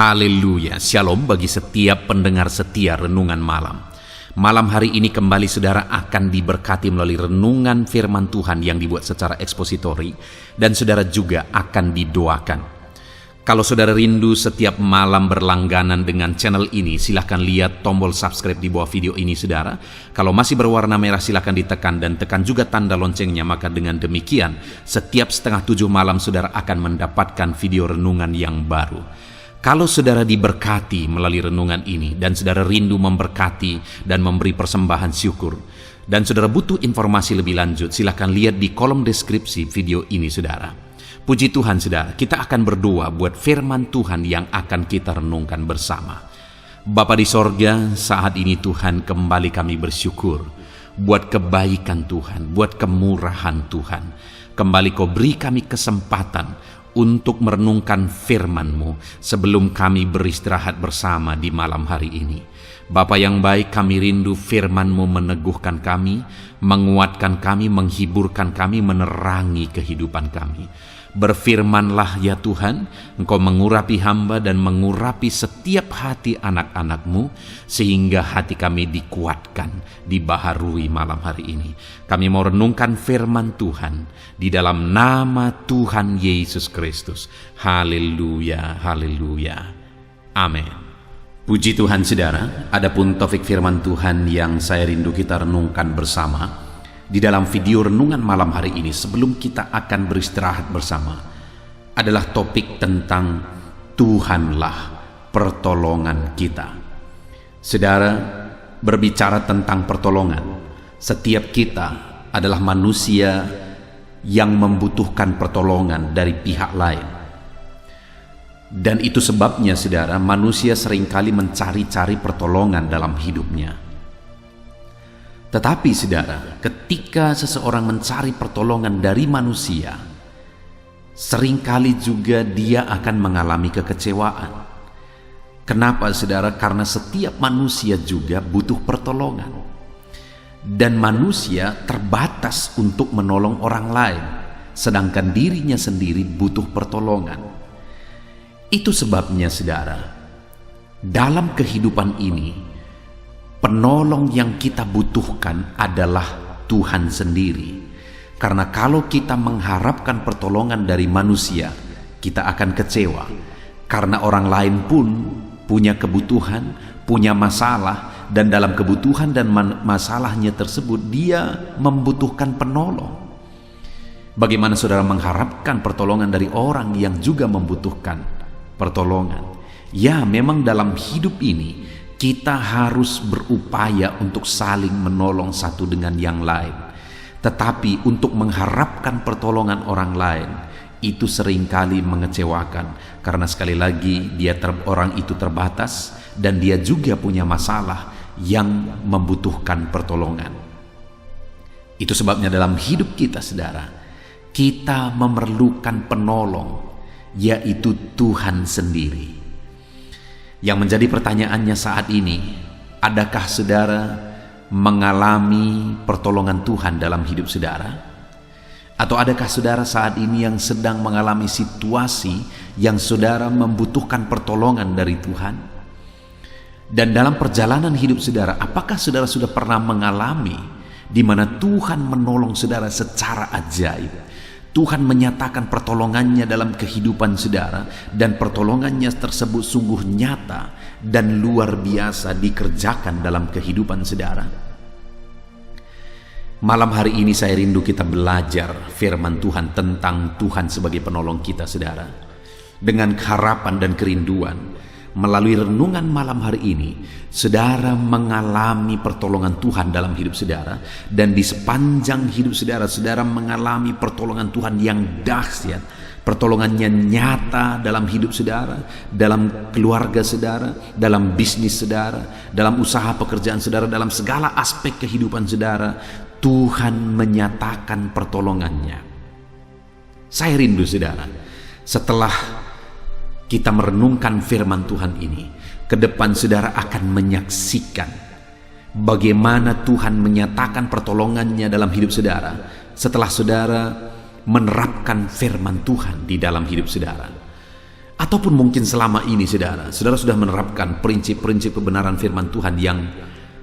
Haleluya, shalom bagi setiap pendengar setia Renungan Malam. Malam hari ini kembali saudara akan diberkati melalui renungan firman Tuhan yang dibuat secara ekspositori, dan saudara juga akan didoakan. Kalau saudara rindu setiap malam berlangganan dengan channel ini, silahkan lihat tombol subscribe di bawah video ini saudara. Kalau masih berwarna merah silahkan ditekan dan tekan juga tanda loncengnya, maka dengan demikian setiap 6:30 malam saudara akan mendapatkan video renungan yang baru. Kalau saudara diberkati melalui renungan ini dan saudara rindu memberkati dan memberi persembahan syukur, dan saudara butuh informasi lebih lanjut, silakan lihat di kolom deskripsi video ini saudara. Puji Tuhan saudara, kita akan berdoa buat firman Tuhan yang akan kita renungkan bersama. Bapa di sorga, saat ini Tuhan kembali kami bersyukur buat kebaikan Tuhan, buat kemurahan Tuhan. Kembali Kau beri kami kesempatan untuk merenungkan firman-Mu sebelum kami beristirahat bersama di malam hari ini. Bapa yang baik, kami rindu firman-Mu meneguhkan kami, menguatkan kami, menghiburkan kami, menerangi kehidupan kami. Berfirmanlah ya Tuhan, Engkau mengurapi hamba dan mengurapi setiap hati anak-anak-Mu, sehingga hati kami dikuatkan, dibaharui malam hari ini. Kami mau renungkan firman Tuhan di dalam nama Tuhan Yesus Kristus. Haleluya, haleluya. Amin. Puji Tuhan saudara, adapun topik firman Tuhan yang saya rindu kita renungkan bersama di dalam video renungan malam hari ini sebelum kita akan beristirahat bersama adalah topik tentang Tuhanlah pertolongan kita. Saudara, berbicara tentang pertolongan, setiap kita adalah manusia yang membutuhkan pertolongan dari pihak lain. Dan itu sebabnya saudara, manusia seringkali mencari-cari pertolongan dalam hidupnya. Tetapi saudara, ketika seseorang mencari pertolongan dari manusia, seringkali juga dia akan mengalami kekecewaan. Kenapa saudara? Karena setiap manusia juga butuh pertolongan. Dan manusia terbatas untuk menolong orang lain, sedangkan dirinya sendiri butuh pertolongan. Itu sebabnya saudara, dalam kehidupan ini, penolong yang kita butuhkan adalah Tuhan sendiri. Karena kalau kita mengharapkan pertolongan dari manusia, kita akan kecewa. Karena orang lain pun punya kebutuhan, punya masalah, dan dalam kebutuhan dan masalahnya tersebut dia membutuhkan penolong. Bagaimana saudara mengharapkan pertolongan dari orang yang juga membutuhkan pertolongan? Ya, memang dalam hidup ini kita harus berupaya untuk saling menolong satu dengan yang lain. Tetapi untuk mengharapkan pertolongan orang lain, itu seringkali mengecewakan. Karena sekali lagi, orang itu terbatas dan dia juga punya masalah yang membutuhkan pertolongan. Itu sebabnya dalam hidup kita, saudara, kita memerlukan penolong, yaitu Tuhan sendiri. Yang menjadi pertanyaannya saat ini, adakah saudara mengalami pertolongan Tuhan dalam hidup saudara? Atau adakah saudara saat ini yang sedang mengalami situasi yang saudara membutuhkan pertolongan dari Tuhan? Dan dalam perjalanan hidup saudara, apakah saudara sudah pernah mengalami di mana Tuhan menolong saudara secara ajaib? Tuhan menyatakan pertolongannya dalam kehidupan saudara, dan pertolongannya tersebut sungguh nyata dan luar biasa dikerjakan dalam kehidupan saudara. Malam hari ini saya rindu kita belajar firman Tuhan tentang Tuhan sebagai penolong kita saudara. Dengan harapan dan kerinduan, melalui renungan malam hari ini, saudara mengalami pertolongan Tuhan dalam hidup saudara, dan di sepanjang hidup saudara, saudara mengalami pertolongan Tuhan yang dahsyat. Pertolongannya nyata dalam hidup saudara, dalam keluarga saudara, dalam bisnis saudara, dalam usaha pekerjaan saudara, dalam segala aspek kehidupan saudara. Tuhan menyatakan pertolongannya. Saya rindu saudara, setelah kita merenungkan firman Tuhan ini, ke depan saudara akan menyaksikan bagaimana Tuhan menyatakan pertolongannya dalam hidup saudara setelah saudara menerapkan firman Tuhan di dalam hidup saudara. Ataupun mungkin selama ini saudara sudah menerapkan prinsip-prinsip kebenaran firman Tuhan yang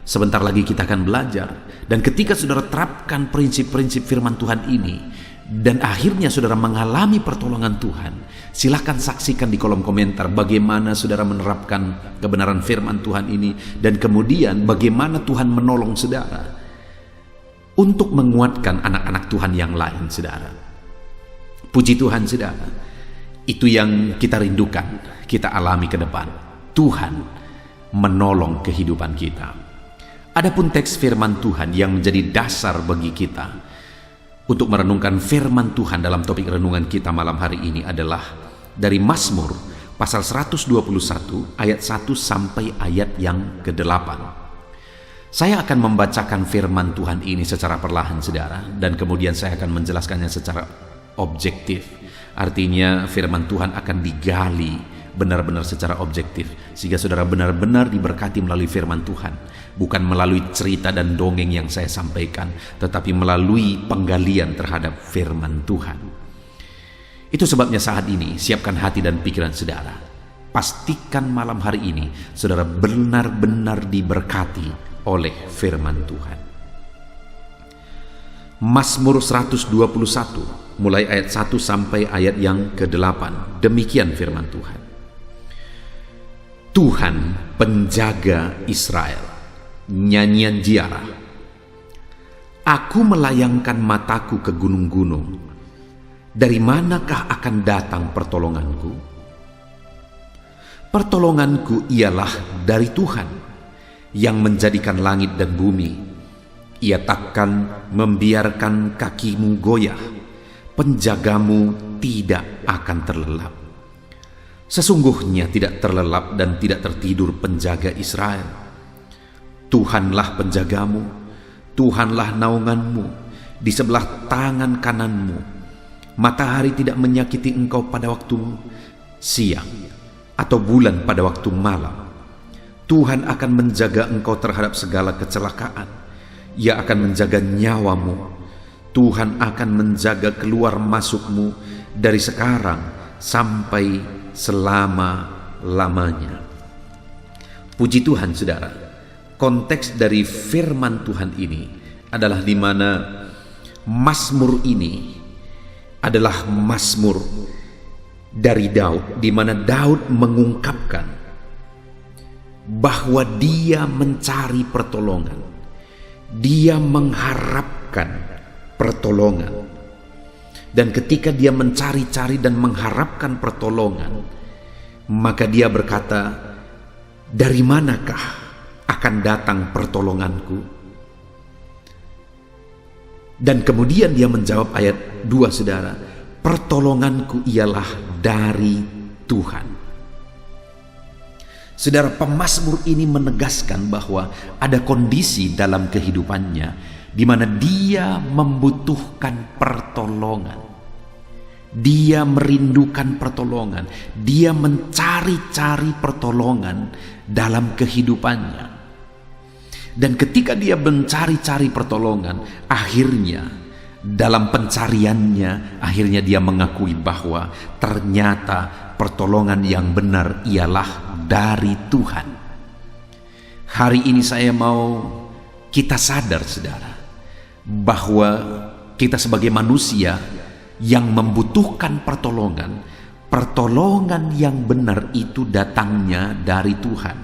sebentar lagi kita akan belajar. Dan ketika saudara terapkan prinsip-prinsip firman Tuhan ini dan akhirnya saudara mengalami pertolongan Tuhan, silahkan saksikan di kolom komentar bagaimana saudara menerapkan kebenaran firman Tuhan ini, dan kemudian bagaimana Tuhan menolong saudara untuk menguatkan anak-anak Tuhan yang lain saudara. Puji Tuhan saudara, itu yang kita rindukan, kita alami ke depan. Tuhan menolong kehidupan kita. Adapun teks firman Tuhan yang menjadi dasar bagi kita untuk merenungkan firman Tuhan dalam topik renungan kita malam hari ini adalah dari Mazmur pasal 121 ayat 1 sampai ayat yang ke-8. Saya akan membacakan firman Tuhan ini secara perlahan saudara, dan kemudian saya akan menjelaskannya secara objektif. Artinya firman Tuhan akan digali benar-benar secara objektif, sehingga saudara benar-benar diberkati melalui firman Tuhan, bukan melalui cerita dan dongeng yang saya sampaikan, tetapi melalui penggalian terhadap firman Tuhan. Itu sebabnya saat ini siapkan hati dan pikiran saudara. Pastikan malam hari ini saudara benar-benar diberkati oleh firman Tuhan. Mazmur 121 mulai ayat 1 sampai ayat yang ke-8. Demikian firman Tuhan. Tuhan penjaga Israel. Nyanyian ziarah. Aku melayangkan mataku ke gunung-gunung. Dari manakah akan datang pertolonganku? Pertolonganku ialah dari Tuhan yang menjadikan langit dan bumi. Ia takkan membiarkan kakimu goyah, penjagamu tidak akan terlelap. Sesungguhnya tidak terlelap dan tidak tertidur penjaga Israel. Tuhanlah penjagamu, Tuhanlah naunganmu di sebelah tangan kananmu. Matahari tidak menyakiti engkau pada waktu siang, atau bulan pada waktu malam. Tuhan akan menjaga engkau terhadap segala kecelakaan. Ia akan menjaga nyawamu. Tuhan akan menjaga keluar masukmu dari sekarang sampai selama-lamanya. Puji Tuhan saudara, konteks dari firman Tuhan ini adalah di mana Mazmur ini adalah Mazmur dari Daud, di mana Daud mengungkapkan bahwa dia mencari pertolongan. Dia mengharapkan pertolongan. Dan ketika dia mencari-cari dan mengharapkan pertolongan, maka dia berkata, dari manakah akan datang pertolonganku? Dan kemudian dia menjawab ayat 2 saudara, pertolonganku ialah dari Tuhan. Saudara, pemazmur ini menegaskan bahwa ada kondisi dalam kehidupannya di mana dia membutuhkan pertolongan. Dia merindukan pertolongan. Dia mencari-cari pertolongan dalam kehidupannya. Dan ketika dia mencari-cari pertolongan, akhirnya dalam pencariannya, akhirnya dia mengakui bahwa ternyata pertolongan yang benar ialah dari Tuhan. Hari ini saya mau kita sadar saudara, bahwa kita sebagai manusia yang membutuhkan pertolongan, pertolongan yang benar itu datangnya dari Tuhan.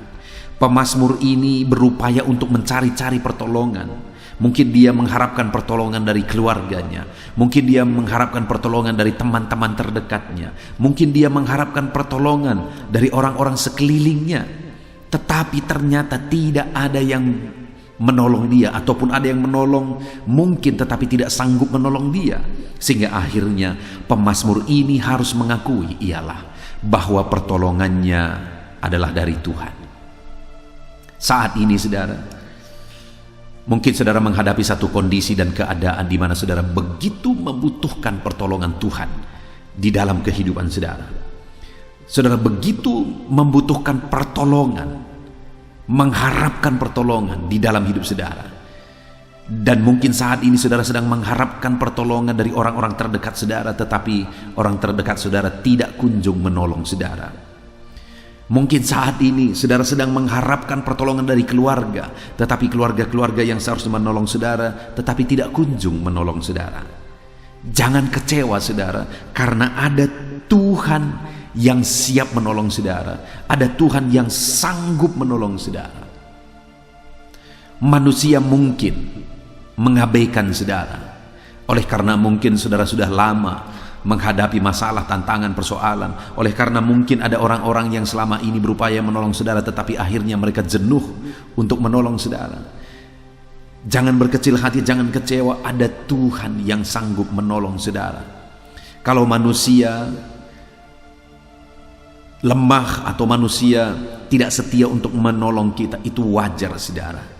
Pemazmur ini berupaya untuk mencari-cari pertolongan. Mungkin dia mengharapkan pertolongan dari keluarganya. Mungkin dia mengharapkan pertolongan dari teman-teman terdekatnya. Mungkin dia mengharapkan pertolongan dari orang-orang sekelilingnya. Tetapi ternyata tidak ada yang menolong dia. Ataupun ada yang menolong mungkin tetapi tidak sanggup menolong dia. Sehingga akhirnya pemazmur ini harus mengakui ialah bahwa pertolongannya adalah dari Tuhan. Saat ini saudara, mungkin saudara menghadapi satu kondisi dan keadaan di mana saudara begitu membutuhkan pertolongan Tuhan di dalam kehidupan saudara. Saudara begitu membutuhkan pertolongan, mengharapkan pertolongan di dalam hidup saudara. Dan mungkin saat ini saudara sedang mengharapkan pertolongan dari orang-orang terdekat saudara, tetapi orang terdekat saudara tidak kunjung menolong saudara. Mungkin saat ini saudara sedang mengharapkan pertolongan dari keluarga, tetapi keluarga-keluarga yang seharusnya menolong saudara, tetapi tidak kunjung menolong saudara. Jangan kecewa saudara, karena ada Tuhan yang siap menolong saudara. Ada Tuhan yang sanggup menolong saudara. Manusia mungkin mengabaikan saudara, oleh karena mungkin saudara sudah lama menghadapi masalah, tantangan, persoalan. Oleh karena mungkin ada orang-orang yang selama ini berupaya menolong saudara, tetapi akhirnya mereka jenuh untuk menolong saudara. Jangan berkecil hati, jangan kecewa. Ada Tuhan yang sanggup menolong saudara. Kalau manusia lemah atau manusia tidak setia untuk menolong kita, itu wajar saudara.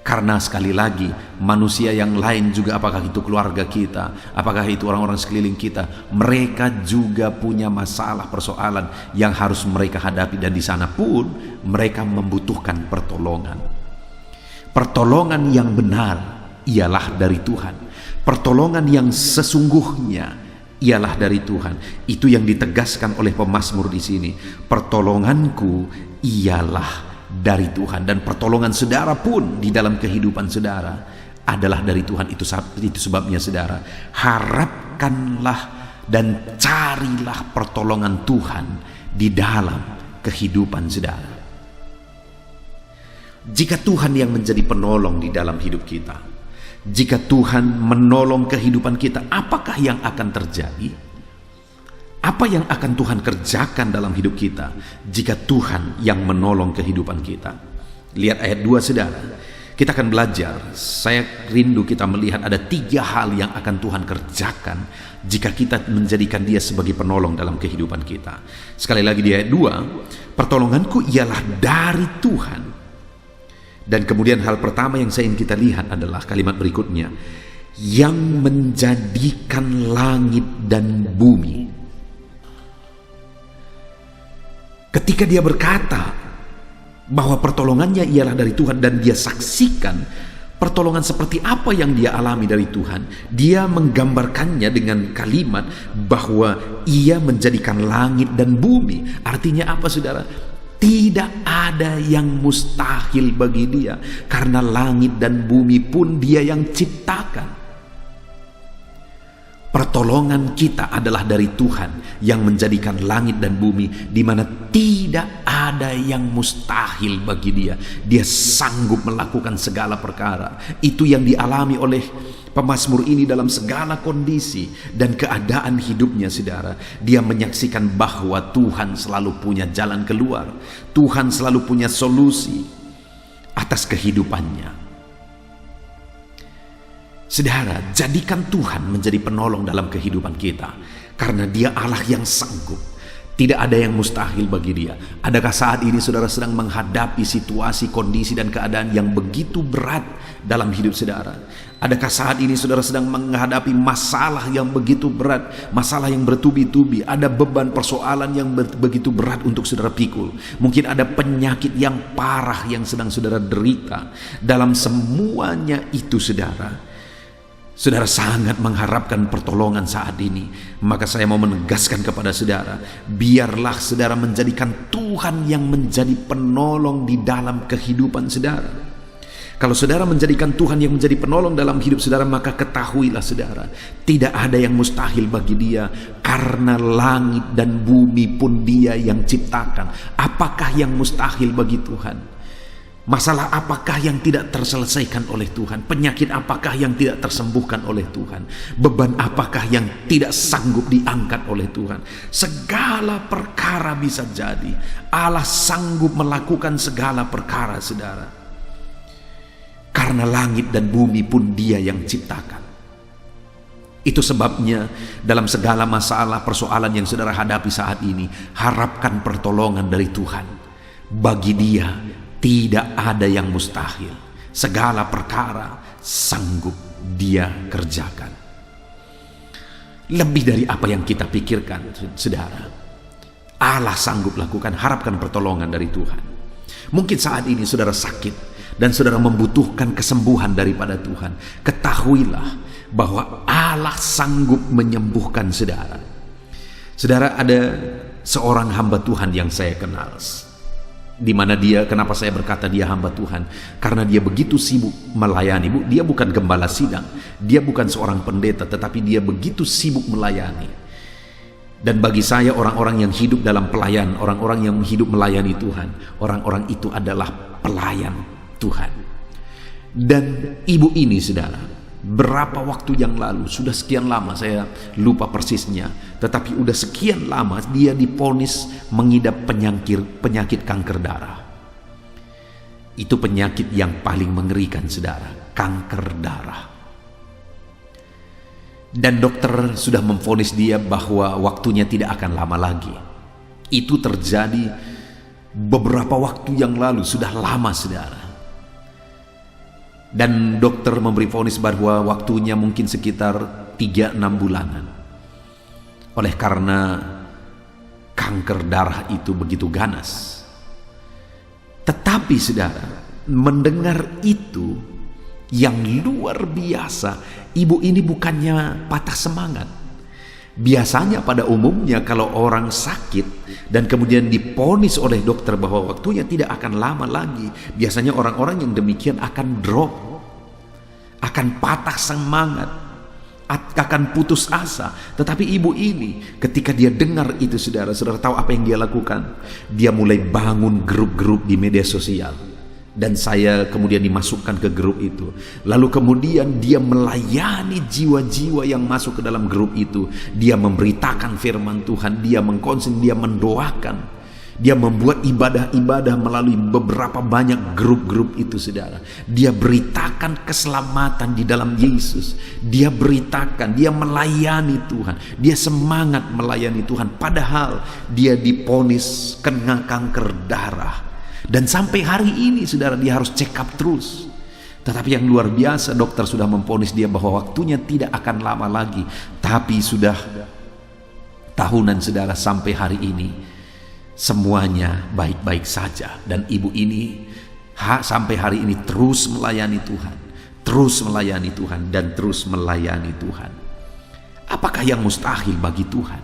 Karena sekali lagi manusia yang lain juga, apakah itu keluarga kita, apakah itu orang-orang sekeliling kita, mereka juga punya masalah, persoalan yang harus mereka hadapi, dan di sana pun mereka membutuhkan pertolongan. Pertolongan yang benar ialah dari Tuhan. Pertolongan yang sesungguhnya ialah dari Tuhan. Itu yang ditegaskan oleh pemazmur di sini. Pertolonganku ialah dari Tuhan, dan pertolongan saudara pun di dalam kehidupan saudara adalah dari Tuhan. Itu sebabnya saudara, harapkanlah dan carilah pertolongan Tuhan di dalam kehidupan saudara. Jika Tuhan yang menjadi penolong di dalam hidup kita, jika Tuhan menolong kehidupan kita, apakah yang akan terjadi? Apa yang akan Tuhan kerjakan dalam hidup kita jika Tuhan yang menolong kehidupan kita? Lihat ayat 2 saudara. Kita akan belajar. Saya rindu kita melihat ada 3 hal yang akan Tuhan kerjakan jika kita menjadikan Dia sebagai penolong dalam kehidupan kita. Sekali lagi di ayat 2, pertolonganku ialah dari Tuhan. Dan kemudian hal pertama yang saya ingin kita lihat adalah kalimat berikutnya, yang menjadikan langit dan bumi. Ketika dia berkata bahwa pertolongannya ialah dari Tuhan, dan dia saksikan pertolongan seperti apa yang dia alami dari Tuhan, dia menggambarkannya dengan kalimat bahwa ia menjadikan langit dan bumi. Artinya apa saudara? Tidak ada yang mustahil bagi dia, karena langit dan bumi pun dia yang ciptakan. Pertolongan kita adalah dari Tuhan yang menjadikan langit dan bumi, di mana tidak ada yang mustahil bagi Dia. Dia sanggup melakukan segala perkara. Itu yang dialami oleh pemazmur ini dalam segala kondisi dan keadaan hidupnya saudara. Dia menyaksikan bahwa Tuhan selalu punya jalan keluar. Tuhan selalu punya solusi atas kehidupannya. Saudara, jadikan Tuhan menjadi penolong dalam kehidupan kita, karena Dia Allah yang sanggup. Tidak ada yang mustahil bagi Dia. Adakah saat ini saudara sedang menghadapi situasi, kondisi, dan keadaan yang begitu berat dalam hidup saudara? Adakah saat ini saudara sedang menghadapi masalah yang begitu berat, masalah yang bertubi-tubi, ada beban persoalan yang begitu berat untuk saudara pikul? Mungkin ada penyakit yang parah yang sedang saudara derita. Dalam semuanya itu saudara, saudara sangat mengharapkan pertolongan saat ini. Maka saya mau menegaskan kepada saudara, biarlah saudara menjadikan Tuhan yang menjadi penolong di dalam kehidupan saudara. Kalau saudara menjadikan Tuhan yang menjadi penolong dalam hidup saudara, maka ketahuilah saudara, tidak ada yang mustahil bagi Dia, karena langit dan bumi pun Dia yang ciptakan. Apakah yang mustahil bagi Tuhan? Masalah apakah yang tidak terselesaikan oleh Tuhan? Penyakit apakah yang tidak tersembuhkan oleh Tuhan? Beban apakah yang tidak sanggup diangkat oleh Tuhan? Segala perkara bisa jadi. Allah sanggup melakukan segala perkara saudara, karena langit dan bumi pun Dia yang ciptakan. Itu sebabnya dalam segala masalah, persoalan yang saudara hadapi saat ini, harapkan pertolongan dari Tuhan. Bagi Dia tidak ada yang mustahil. Segala perkara sanggup Dia kerjakan. Lebih dari apa yang kita pikirkan, saudara. Allah sanggup lakukan. Harapkan pertolongan dari Tuhan. Mungkin saat ini saudara sakit. dan saudara membutuhkan kesembuhan daripada Tuhan, ketahuilah bahwa Allah sanggup menyembuhkan saudara. Saudara, ada seorang hamba Tuhan yang saya kenal, di mana dia, kenapa saya berkata dia hamba Tuhan? Karena dia begitu sibuk melayani. Dia bukan gembala sidang, dia bukan seorang pendeta, tetapi dia begitu sibuk melayani. Dan bagi saya, orang-orang yang hidup dalam pelayan, orang-orang yang hidup melayani Tuhan, orang-orang itu adalah pelayan Tuhan. Dan ibu ini, saudara, berapa waktu yang lalu, sudah sekian lama, saya lupa persisnya, tetapi udah sekian lama dia divonis mengidap penyakit kanker darah. Itu penyakit yang paling mengerikan, saudara, kanker darah. Dan dokter sudah memvonis dia bahwa waktunya tidak akan lama lagi. Itu terjadi beberapa waktu yang lalu, sudah lama, saudara. Dan dokter memberi vonis bahwa waktunya mungkin sekitar 3-6 bulanan. Oleh karena kanker darah itu begitu ganas. Tetapi saudara, mendengar itu yang luar biasa, ibu ini bukannya patah semangat. Biasanya pada umumnya kalau orang sakit dan kemudian divonis oleh dokter bahwa waktunya tidak akan lama lagi, biasanya orang-orang yang demikian akan drop, akan patah semangat, akan putus asa. Tetapi ibu ini ketika dia dengar itu, saudara tahu apa yang dia lakukan? Dia mulai bangun grup-grup di media sosial. Dan saya kemudian dimasukkan ke grup itu. Lalu kemudian dia melayani jiwa-jiwa yang masuk ke dalam grup itu. Dia memberitakan firman Tuhan, dia mengkonsen, dia mendoakan, dia membuat ibadah-ibadah melalui beberapa banyak grup-grup itu, saudara. Dia beritakan keselamatan di dalam Yesus. Dia beritakan, dia melayani Tuhan, dia semangat melayani Tuhan. Padahal dia divonis kena kanker darah. Dan sampai hari ini, saudara, dia harus check up terus. Tetapi yang luar biasa, dokter sudah memvonis dia bahwa waktunya tidak akan lama lagi. Tapi sudah tahunan, saudara, sampai hari ini semuanya baik-baik saja. Dan ibu ini sampai hari ini terus melayani Tuhan, terus melayani Tuhan, dan terus melayani Tuhan. Apakah yang mustahil bagi Tuhan?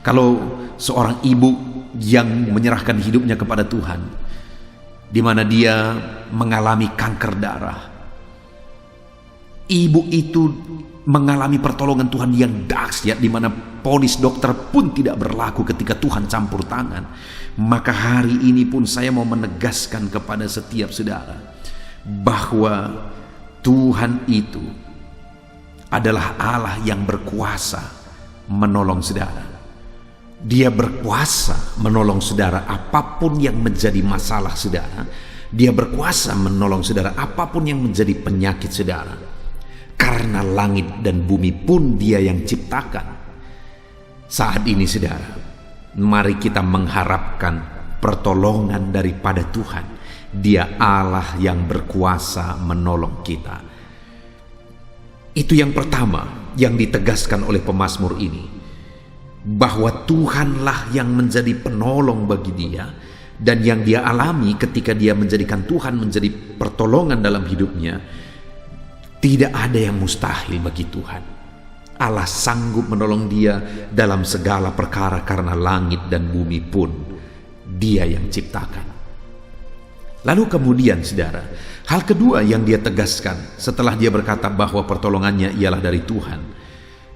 Kalau seorang ibu yang menyerahkan hidupnya kepada Tuhan, di mana dia mengalami kanker darah, ibu itu mengalami pertolongan Tuhan yang dahsyat, di mana vonis dokter pun tidak berlaku ketika Tuhan campur tangan. Maka hari ini pun saya mau menegaskan kepada setiap saudara bahwa Tuhan itu adalah Allah yang berkuasa menolong saudara. Dia berkuasa menolong saudara apapun yang menjadi masalah saudara. Dia berkuasa menolong saudara apapun yang menjadi penyakit saudara. Karena langit dan bumi pun dia yang ciptakan. Saat ini, saudara, mari kita mengharapkan pertolongan daripada Tuhan. Dia Allah yang berkuasa menolong kita. Itu yang pertama yang ditegaskan oleh pemazmur ini, bahwa Tuhanlah yang menjadi penolong bagi dia. Dan yang dia alami ketika dia menjadikan Tuhan menjadi pertolongan dalam hidupnya, tidak ada yang mustahil bagi Tuhan. Allah sanggup menolong dia dalam segala perkara karena langit dan bumi pun dia yang ciptakan. Lalu kemudian, saudara, hal kedua yang dia tegaskan setelah dia berkata bahwa pertolongannya ialah dari Tuhan,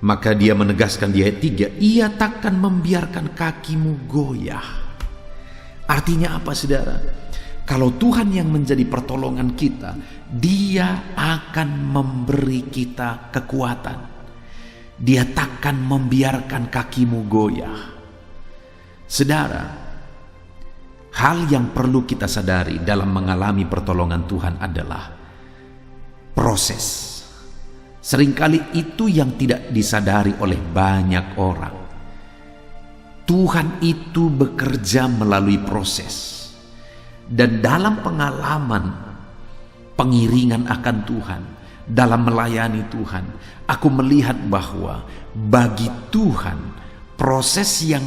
maka dia menegaskan di ayat 3, ia takkan membiarkan kakimu goyah. Artinya apa, saudara? Kalau Tuhan yang menjadi pertolongan kita, dia akan memberi kita kekuatan. Dia takkan membiarkan kakimu goyah. Saudara, hal yang perlu kita sadari dalam mengalami pertolongan Tuhan adalah proses. Seringkali itu yang tidak disadari oleh banyak orang. Tuhan itu bekerja melalui proses. Dan dalam pengalaman pengiringan akan Tuhan, dalam melayani Tuhan, aku melihat bahwa bagi Tuhan proses yang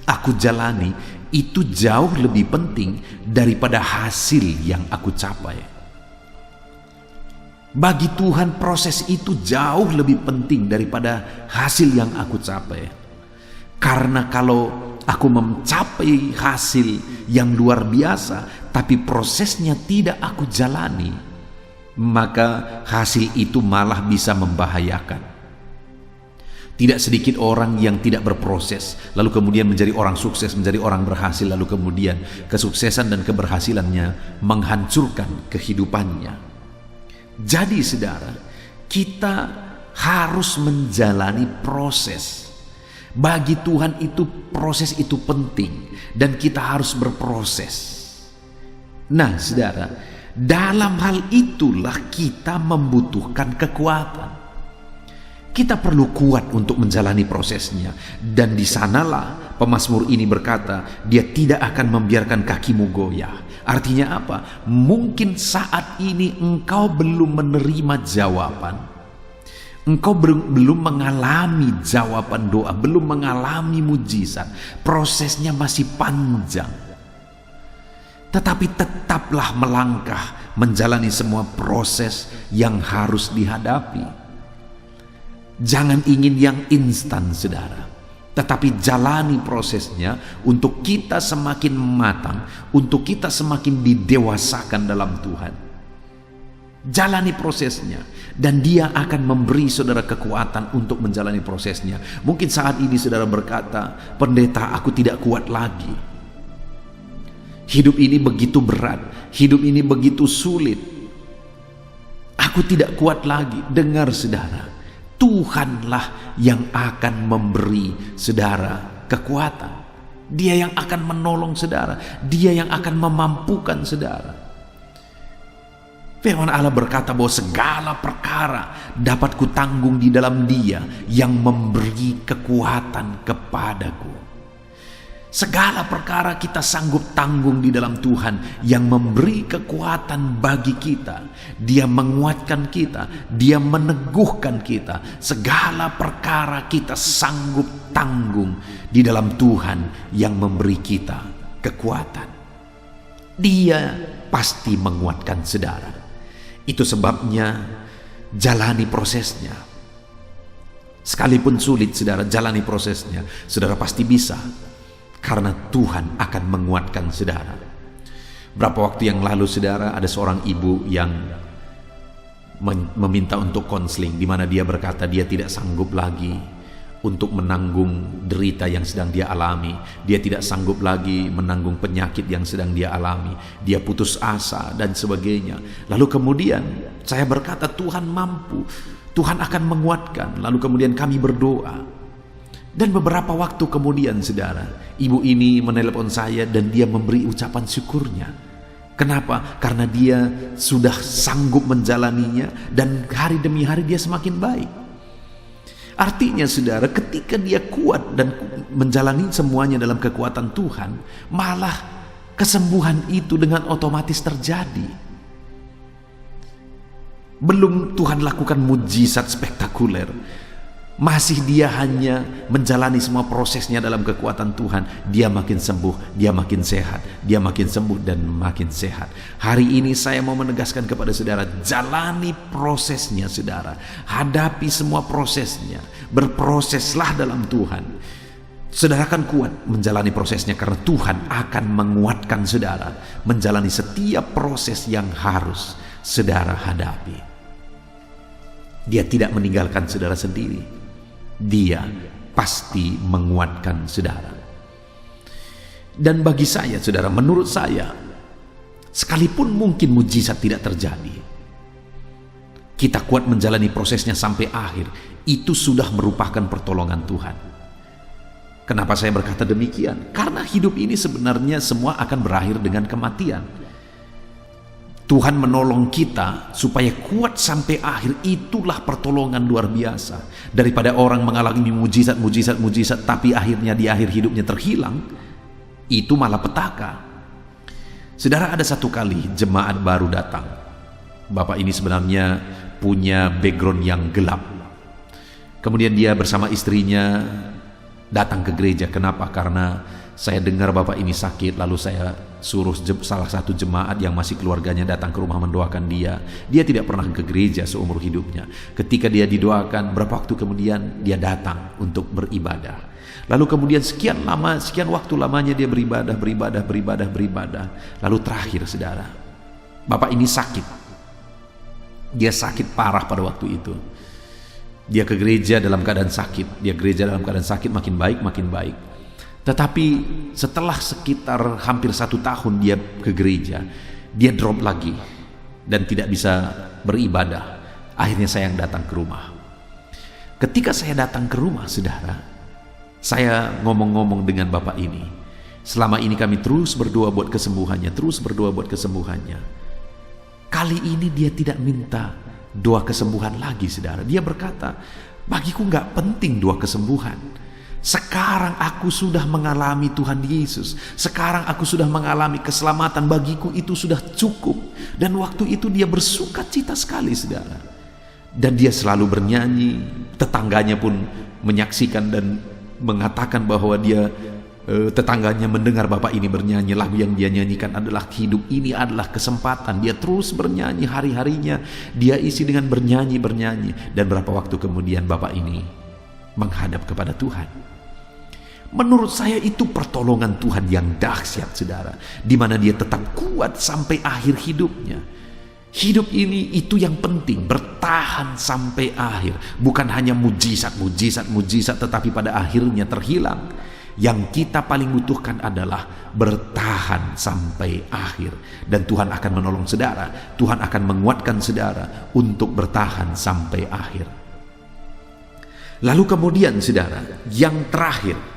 aku jalani itu jauh lebih penting daripada hasil yang aku capai. Bagi Tuhan proses itu jauh lebih penting daripada hasil yang aku capai. Karena kalau aku mencapai hasil yang luar biasa, tapi prosesnya tidak aku jalani, maka hasil itu malah bisa membahayakan. Tidak sedikit orang yang tidak berproses, lalu kemudian menjadi orang sukses, menjadi orang berhasil, lalu kemudian kesuksesan dan keberhasilannya menghancurkan kehidupannya. Jadi saudara, kita harus menjalani proses. Bagi Tuhan itu proses itu penting, dan kita harus berproses. Nah saudara, dalam hal itulah kita membutuhkan kekuatan. Kita perlu kuat untuk menjalani prosesnya. Dan di sanalah pemazmur ini berkata, dia tidak akan membiarkan kakimu goyah. Artinya apa? Mungkin saat ini engkau belum menerima jawaban. Engkau belum mengalami jawaban doa, belum mengalami mujizat. Prosesnya masih panjang. Tetapi tetaplah melangkah menjalani semua proses yang harus dihadapi. Jangan ingin yang instan saudara, tetapi jalani prosesnya untuk kita semakin matang, untuk kita semakin didewasakan dalam Tuhan. Jalani prosesnya, dan dia akan memberi saudara kekuatan untuk menjalani prosesnya. Mungkin saat ini saudara berkata, pendeta, aku tidak kuat lagi. Hidup ini begitu berat, hidup ini begitu sulit. Aku tidak kuat lagi. Dengar saudara, Tuhanlah yang akan memberi saudara kekuatan. Dia yang akan menolong saudara. Dia yang akan memampukan saudara. Firman Allah berkata bahwa segala perkara dapat kutanggung di dalam Dia yang memberi kekuatan kepadaku. Segala perkara kita sanggup tanggung di dalam Tuhan yang memberi kekuatan bagi kita. Dia menguatkan kita, Dia meneguhkan kita. Segala perkara kita sanggup tanggung di dalam Tuhan yang memberi kita kekuatan. Dia pasti menguatkan saudara. Itu sebabnya jalani prosesnya. Sekalipun sulit saudara, jalani prosesnya. Saudara pasti bisa. Karena Tuhan akan menguatkan saudara. Berapa waktu yang lalu saudara, ada seorang ibu yang meminta untuk konseling, di mana dia berkata dia tidak sanggup lagi untuk menanggung derita yang sedang dia alami. Dia tidak sanggup lagi menanggung penyakit yang sedang dia alami. Dia putus asa dan sebagainya. Lalu kemudian saya berkata, Tuhan mampu, Tuhan akan menguatkan. Lalu kemudian kami berdoa. Dan beberapa waktu kemudian saudara, ibu ini menelepon saya dan dia memberi ucapan syukurnya. Kenapa? Karena dia sudah sanggup menjalaninya dan hari demi hari dia semakin baik. Artinya saudara, ketika dia kuat dan menjalani semuanya dalam kekuatan Tuhan, malah kesembuhan itu dengan otomatis terjadi. Belum Tuhan lakukan mujizat spektakuler, masih dia hanya menjalani semua prosesnya dalam kekuatan Tuhan. Dia makin sembuh, dia makin sehat, dia makin sembuh dan makin sehat. Hari ini saya mau menegaskan kepada saudara, jalani prosesnya saudara. Hadapi semua prosesnya. Berproseslah dalam Tuhan. Saudara akan kuat menjalani prosesnya karena Tuhan akan menguatkan saudara menjalani setiap proses yang harus saudara hadapi. Dia tidak meninggalkan saudara sendiri. Dia pasti menguatkan saudara. Dan bagi saya saudara, menurut saya, sekalipun mungkin mujizat tidak terjadi, kita kuat menjalani prosesnya sampai akhir, itu sudah merupakan pertolongan Tuhan. Kenapa saya berkata demikian? Karena hidup ini sebenarnya semua akan berakhir dengan kematian. Tuhan menolong kita supaya kuat sampai akhir, itulah pertolongan luar biasa. Daripada orang mengalami mujizat, tapi akhirnya di akhir hidupnya terhilang, itu malah petaka. Saudara, ada satu kali jemaat baru datang. Bapak ini sebenarnya punya background yang gelap. Kemudian dia bersama istrinya datang ke gereja. Kenapa? Karena Saya dengar bapak ini sakit, lalu saya suruh salah satu jemaat yang masih keluarganya datang ke rumah mendoakan dia. Dia tidak pernah ke gereja seumur hidupnya. Ketika dia didoakan, berapa waktu kemudian dia datang untuk beribadah. Lalu kemudian sekian waktu lamanya dia beribadah. Lalu terakhir saudara, bapak ini sakit. Dia sakit parah pada waktu itu. Dia ke gereja dalam keadaan sakit. Makin baik. Tetapi setelah sekitar hampir 1 tahun dia ke gereja, dia drop lagi dan tidak bisa beribadah. Akhirnya saya yang datang ke rumah. Ketika saya datang ke rumah, saudara, saya ngomong-ngomong dengan bapak ini. Selama ini kami terus berdoa buat kesembuhannya. Kali ini dia tidak minta doa kesembuhan lagi, saudara. Dia berkata, bagiku gak penting doa kesembuhan. Sekarang aku sudah mengalami Tuhan Yesus. Sekarang aku sudah mengalami keselamatan. Bagiku itu sudah cukup. Dan waktu itu dia bersuka cita sekali, saudara. Dan dia selalu bernyanyi. Tetangganya pun menyaksikan dan mengatakan bahwa tetangganya mendengar bapak ini bernyanyi. Lagu yang dia nyanyikan adalah hidup ini adalah kesempatan. Dia terus bernyanyi hari-harinya. Dia isi dengan bernyanyi. Dan berapa waktu kemudian bapak ini menghadap kepada Tuhan. Menurut saya itu pertolongan Tuhan yang dahsyat, saudara, di mana dia tetap kuat sampai akhir hidupnya. Hidup ini itu yang penting, bertahan sampai akhir. Bukan hanya mujizat, tetapi pada akhirnya terhilang. Yang kita paling butuhkan adalah bertahan sampai akhir. Dan Tuhan akan menolong saudara, Tuhan akan menguatkan saudara untuk bertahan sampai akhir. Lalu kemudian saudara, yang terakhir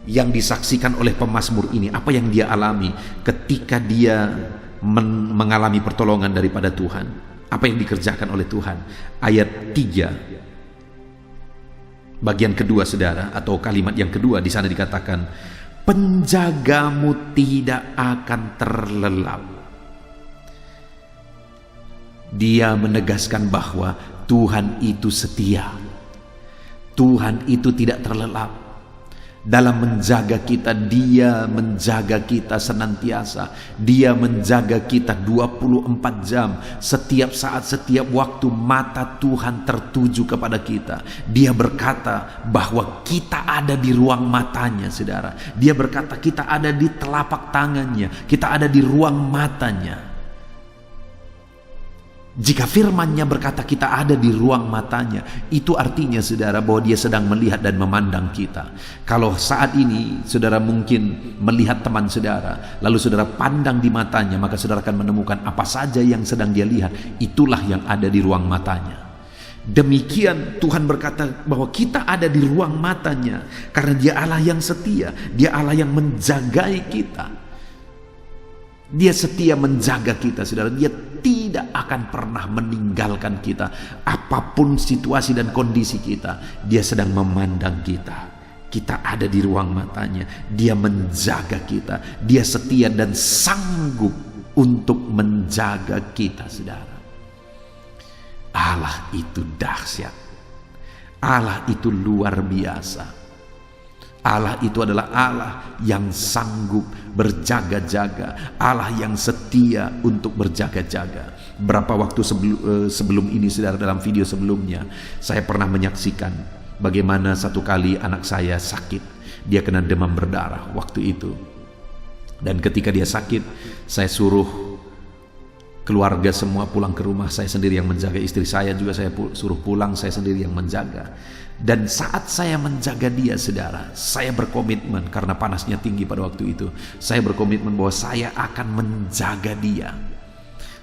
yang disaksikan oleh pemazmur ini, apa yang dia alami ketika dia mengalami pertolongan daripada Tuhan, apa yang dikerjakan oleh Tuhan. Ayat 3 bagian kedua, saudara, atau kalimat yang kedua, di sana dikatakan, penjagamu tidak akan terlelap. Dia menegaskan bahwa Tuhan itu setia. Tuhan itu tidak terlelap dalam menjaga kita. Dia menjaga kita senantiasa. Dia menjaga kita 24 jam. Setiap saat, setiap waktu mata Tuhan tertuju kepada kita. Dia berkata bahwa kita ada di ruang matanya, saudara. Dia berkata kita ada di telapak tangannya. Kita ada di ruang matanya. Jika firman-Nya berkata kita ada di ruang matanya, itu artinya, saudara, bahwa dia sedang melihat dan memandang kita. Kalau saat ini saudara mungkin melihat teman saudara, lalu saudara pandang di matanya, maka saudara akan menemukan apa saja yang sedang dia lihat, itulah yang ada di ruang matanya. Demikian Tuhan berkata bahwa kita ada di ruang matanya, karena dia Allah yang setia, dia Allah yang menjagai kita. Dia setia menjaga kita, saudara. Dia tidak akan pernah meninggalkan kita. Apapun situasi dan kondisi kita, dia sedang memandang kita. Kita ada di ruang matanya. Dia menjaga kita. Dia setia dan sanggup untuk menjaga kita, saudara. Allah itu dahsyat. Allah itu luar biasa. Allah itu adalah Allah yang sanggup berjaga-jaga, Allah yang setia untuk berjaga-jaga. Berapa waktu sebelum ini, saudara, dalam video sebelumnya, saya pernah menyaksikan bagaimana satu kali anak saya sakit. Dia kena demam berdarah waktu itu. Dan ketika dia sakit, saya suruh keluarga semua pulang ke rumah. Saya sendiri yang menjaga, istri saya juga saya suruh pulang, saya sendiri yang menjaga. Dan saat saya menjaga dia, saudara, saya berkomitmen, karena panasnya tinggi pada waktu itu, saya berkomitmen bahwa saya akan menjaga dia.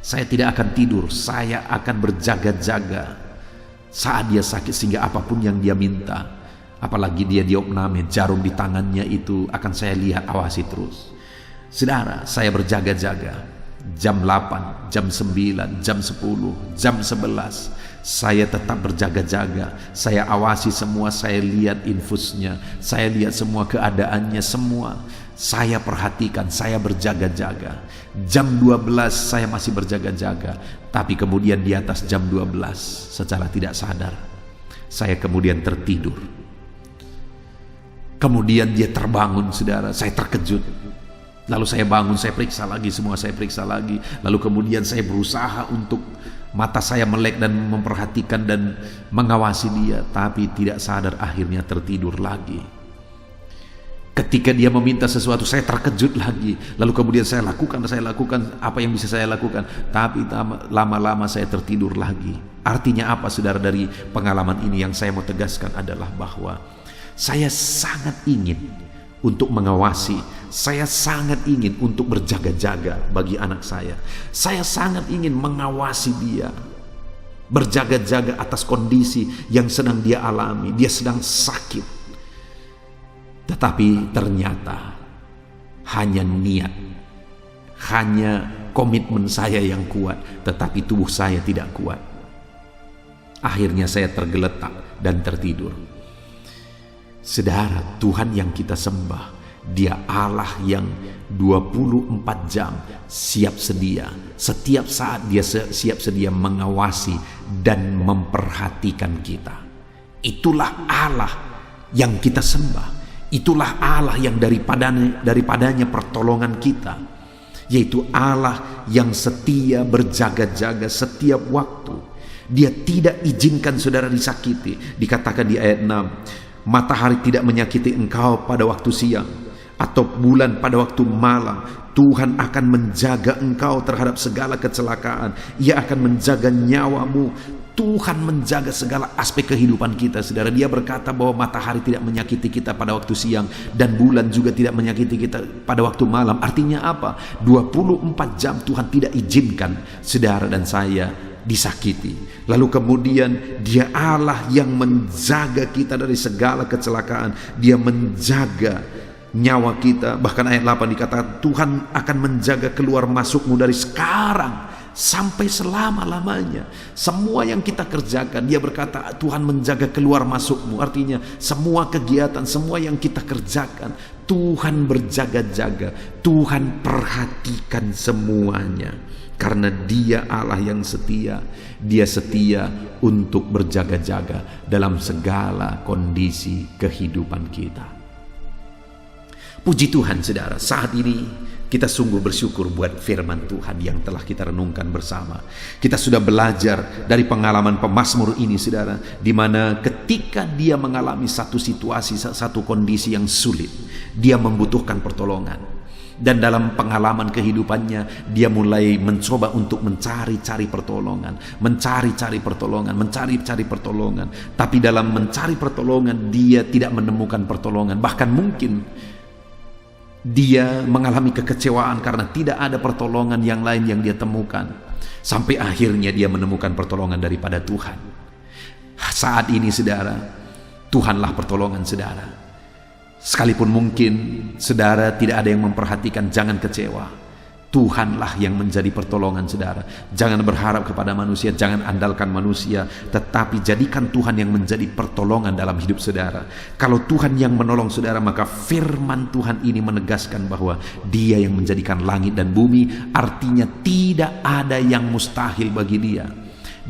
Saya tidak akan tidur, saya akan berjaga-jaga saat dia sakit, sehingga apapun yang dia minta, apalagi dia diopname, jarum di tangannya itu akan saya lihat, awasi terus. Saudara, saya berjaga-jaga. Jam 8, jam 9, jam 10, jam 11, saya tetap berjaga-jaga. Saya awasi semua, saya lihat infusnya, saya lihat semua keadaannya, semua saya perhatikan, saya berjaga-jaga. Jam 12 saya masih berjaga-jaga. Tapi kemudian di atas jam 12, secara tidak sadar, saya kemudian tertidur. Kemudian dia terbangun, saudara. Saya terkejut. Lalu saya bangun, saya periksa lagi, semua saya periksa lagi. Lalu kemudian saya berusaha untuk mata saya melek dan memperhatikan dan mengawasi dia. Tapi tidak sadar, akhirnya tertidur lagi. Ketika dia meminta sesuatu, saya terkejut lagi. Lalu kemudian saya lakukan apa yang bisa saya lakukan. Tapi lama-lama saya tertidur lagi. Artinya apa, saudara, dari pengalaman ini yang saya mau tegaskan adalah bahwa saya sangat ingin untuk mengawasi, saya sangat ingin untuk berjaga-jaga bagi anak saya. Saya sangat ingin mengawasi dia, berjaga-jaga atas kondisi yang sedang dia alami. Dia sedang sakit. Tetapi ternyata hanya niat, hanya komitmen saya yang kuat, tetapi tubuh saya tidak kuat. Akhirnya saya tergeletak dan tertidur. Saudara, Tuhan yang kita sembah, Dia Allah yang 24 jam siap sedia. Setiap saat Dia siap sedia mengawasi dan memperhatikan kita. Itulah Allah yang kita sembah. Itulah Allah yang daripadanya pertolongan kita, yaitu Allah yang setia berjaga-jaga setiap waktu. Dia tidak izinkan saudara disakiti. Dikatakan di ayat 6, matahari tidak menyakiti engkau pada waktu siang, atau bulan pada waktu malam. Tuhan akan menjaga engkau terhadap segala kecelakaan. Ia akan menjaga nyawamu. Tuhan menjaga segala aspek kehidupan kita, saudara. Dia berkata bahwa matahari tidak menyakiti kita pada waktu siang, dan bulan juga tidak menyakiti kita pada waktu malam. Artinya apa? 24 jam Tuhan tidak izinkan saudara dan saya disakiti. Lalu kemudian Dia Allah yang menjaga kita dari segala kecelakaan. Dia menjaga nyawa kita. Bahkan ayat 8 dikatakan Tuhan akan menjaga keluar masukmu dari sekarang sampai selama-lamanya. Semua yang kita kerjakan, Dia berkata Tuhan menjaga keluar masukmu. Artinya semua kegiatan, semua yang kita kerjakan, Tuhan berjaga-jaga. Tuhan perhatikan semuanya. Karena Dia Allah yang setia. Dia setia untuk berjaga-jaga dalam segala kondisi kehidupan kita. Puji Tuhan, saudara, saat ini kita sungguh bersyukur buat firman Tuhan yang telah kita renungkan bersama. Kita sudah belajar dari pengalaman pemazmur ini, saudara, di mana ketika dia mengalami satu situasi, satu kondisi yang sulit, dia membutuhkan pertolongan. Dan dalam pengalaman kehidupannya, dia mulai mencoba untuk mencari-cari pertolongan. Tapi dalam mencari pertolongan, dia tidak menemukan pertolongan. Bahkan mungkin dia mengalami kekecewaan karena tidak ada pertolongan yang lain yang dia temukan. Sampai akhirnya dia menemukan pertolongan daripada Tuhan. Saat ini, saudara, Tuhanlah pertolongan saudara. Sekalipun mungkin saudara tidak ada yang memperhatikan, jangan kecewa. Tuhanlah yang menjadi pertolongan saudara. Jangan berharap kepada manusia, jangan andalkan manusia, tetapi jadikan Tuhan yang menjadi pertolongan dalam hidup saudara. Kalau Tuhan yang menolong saudara, maka firman Tuhan ini menegaskan bahwa Dia yang menjadikan langit dan bumi. Artinya tidak ada yang mustahil bagi Dia.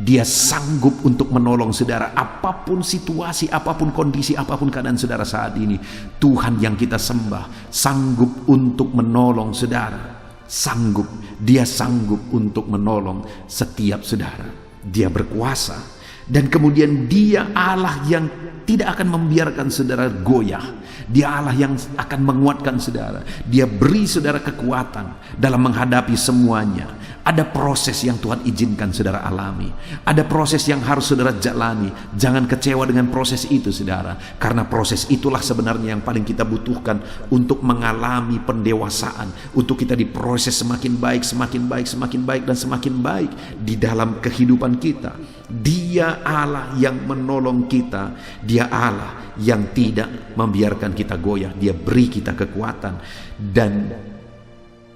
Dia sanggup untuk menolong saudara. Apapun situasi, apapun kondisi, apapun keadaan saudara saat ini, Tuhan yang kita sembah sanggup untuk menolong saudara. Sanggup, Dia sanggup untuk menolong setiap saudara. Dia berkuasa. Dan kemudian Dia Allah yang tidak akan membiarkan saudara goyah. Dia Allah yang akan menguatkan saudara. Dia beri saudara kekuatan dalam menghadapi semuanya. Ada proses yang Tuhan izinkan saudara alami. Ada proses yang harus saudara jalani. Jangan kecewa dengan proses itu saudara. Karena proses itulah sebenarnya yang paling kita butuhkan untuk mengalami pendewasaan. Untuk kita diproses semakin baik, semakin baik, semakin baik, dan semakin baik di dalam kehidupan kita. Dia Allah yang menolong kita. Dia Allah yang tidak membiarkan kita goyah. Dia beri kita kekuatan. Dan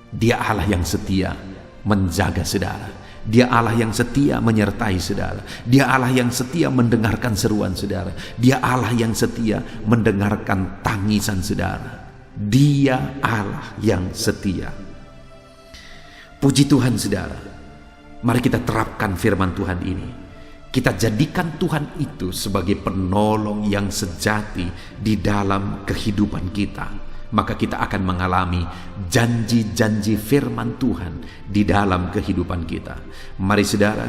Dia Allah yang setia menjaga saudara. Dia Allah yang setia menyertai saudara. Dia Allah yang setia mendengarkan seruan saudara. Dia Allah yang setia mendengarkan tangisan saudara. Dia Allah yang setia. Puji Tuhan saudara. Mari kita terapkan firman Tuhan ini. kita jadikan Tuhan itu sebagai penolong yang sejati di dalam kehidupan kita, maka kita akan mengalami janji-janji firman Tuhan di dalam kehidupan kita. Mari saudara,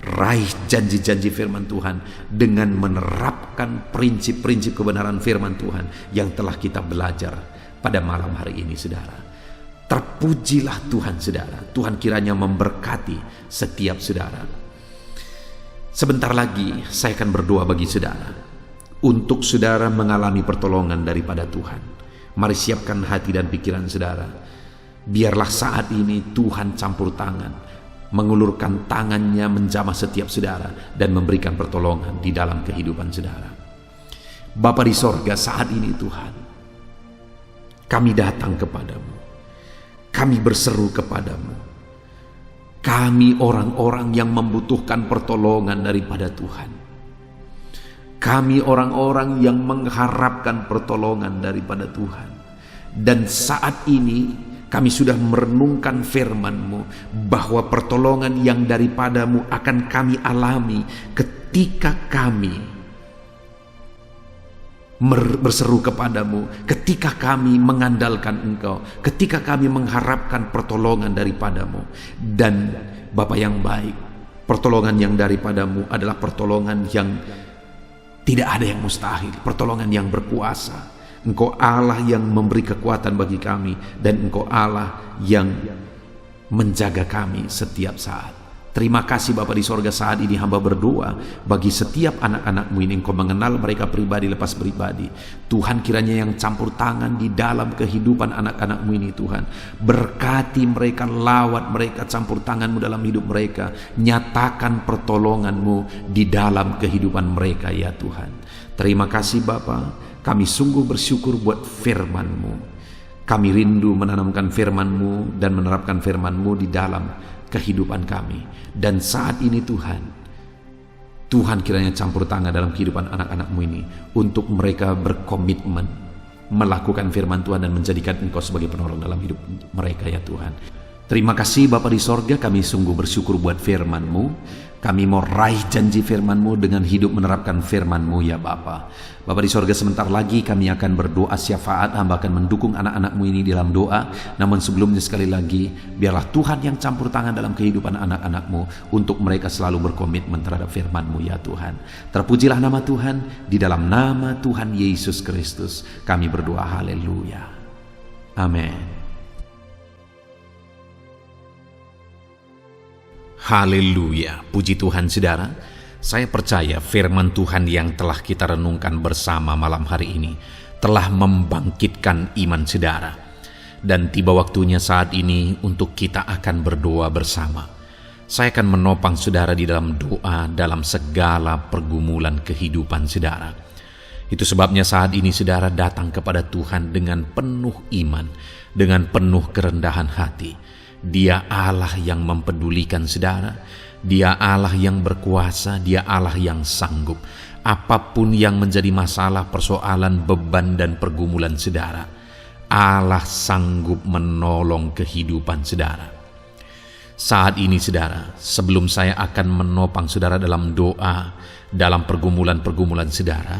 raih janji-janji firman Tuhan dengan menerapkan prinsip-prinsip kebenaran firman Tuhan yang telah kita belajar pada malam hari ini, saudara. Terpujilah Tuhan, saudara. Tuhan kiranya memberkati setiap saudara. Sebentar lagi saya akan berdoa bagi saudara, untuk saudara mengalami pertolongan daripada Tuhan. Mari siapkan hati dan pikiran saudara. Biarlah saat ini Tuhan campur tangan, mengulurkan tangannya menjamah setiap saudara dan memberikan pertolongan di dalam kehidupan saudara. Bapa di sorga, saat ini Tuhan, kami datang kepadamu, kami berseru kepadamu. Kami orang-orang yang membutuhkan pertolongan daripada Tuhan. Kami orang-orang yang mengharapkan pertolongan daripada Tuhan. Dan saat ini kami sudah merenungkan firman-Mu bahwa pertolongan yang daripadamu akan kami alami ketika kami berseru kepadamu, ketika kami mengandalkan Engkau, ketika kami mengharapkan pertolongan daripadamu. Dan Bapa yang baik, pertolongan yang daripadamu adalah pertolongan yang tidak ada yang mustahil, pertolongan yang berkuasa. Engkau Allah yang memberi kekuatan bagi kami, dan Engkau Allah yang menjaga kami setiap saat. Terima kasih Bapa di sorga, saat ini hamba berdoa bagi setiap anak-anak-Mu ini. Engkau mengenal mereka pribadi lepas pribadi. Tuhan kiranya yang campur tangan di dalam kehidupan anak-anak-Mu ini Tuhan. Berkati mereka, lawat mereka, campur tangan-Mu dalam hidup mereka. Nyatakan pertolongan-Mu di dalam kehidupan mereka ya Tuhan. Terima kasih Bapa, kami sungguh bersyukur buat firman-Mu. Kami rindu menanamkan firman-Mu dan menerapkan firman-Mu di dalam kehidupan kami. Dan saat ini Tuhan kiranya campur tangan dalam kehidupan anak-anak-Mu ini, untuk mereka berkomitmen melakukan firman Tuhan dan menjadikan Engkau sebagai penolong dalam hidup mereka ya Tuhan. Terima kasih Bapa di sorga, kami sungguh bersyukur buat firman-Mu. Kami mau raih janji firman-Mu dengan hidup menerapkan firman-Mu ya Bapa. Bapa di sorga, sebentar lagi kami akan berdoa syafaat. Hamba akan mendukung anak-anak-Mu ini dalam doa. Namun sebelumnya sekali lagi, biarlah Tuhan yang campur tangan dalam kehidupan anak-anak-Mu, untuk mereka selalu berkomitmen terhadap firman-Mu ya Tuhan. Terpujilah nama Tuhan, di dalam nama Tuhan Yesus Kristus kami berdoa, haleluya, amin. Haleluya, puji Tuhan saudara. Saya percaya firman Tuhan yang telah kita renungkan bersama malam hari ini telah membangkitkan iman saudara. Dan tiba waktunya saat ini untuk kita akan berdoa bersama. Saya akan menopang saudara di dalam doa dalam segala pergumulan kehidupan saudara. Itu sebabnya saat ini saudara datang kepada Tuhan dengan penuh iman, dengan penuh kerendahan hati. Dia Allah yang mempedulikan saudara. Dia Allah yang berkuasa. Dia Allah yang sanggup. Apapun yang menjadi masalah, persoalan, beban, dan pergumulan saudara, Allah sanggup menolong kehidupan saudara. Saat ini saudara, sebelum saya akan menopang saudara dalam doa, dalam pergumulan-pergumulan saudara,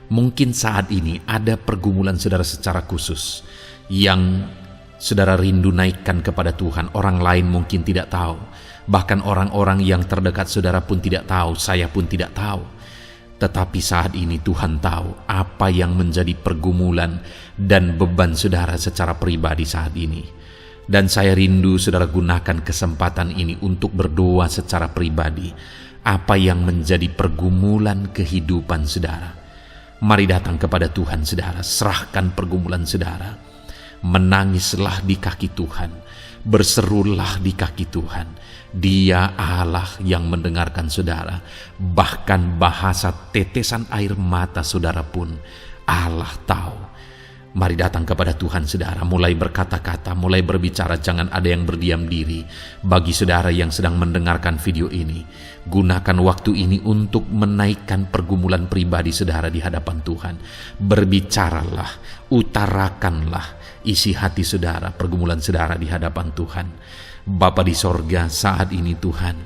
mungkin saat ini ada pergumulan saudara secara khusus yang saudara rindu naikkan kepada Tuhan. Orang lain mungkin tidak tahu, bahkan orang-orang yang terdekat saudara pun tidak tahu, saya pun tidak tahu. Tetapi saat ini Tuhan tahu apa yang menjadi pergumulan dan beban saudara secara pribadi saat ini. Dan saya rindu saudara gunakan kesempatan ini untuk berdoa secara pribadi apa yang menjadi pergumulan kehidupan saudara. Mari datang kepada Tuhan saudara, serahkan pergumulan saudara. Menangislah di kaki Tuhan, berserulah di kaki Tuhan. Dia Allah yang mendengarkan saudara. Bahkan bahasa tetesan air mata saudara pun Allah tahu. Mari datang kepada Tuhan saudara, mulai berkata-kata, mulai berbicara, jangan ada yang berdiam diri. Bagi saudara yang sedang mendengarkan video ini, gunakan waktu ini untuk menaikkan pergumulan pribadi saudara di hadapan Tuhan. Berbicaralah, utarakanlah isi hati saudara, pergumulan saudara di hadapan Tuhan. Bapa di sorga, saat ini Tuhan,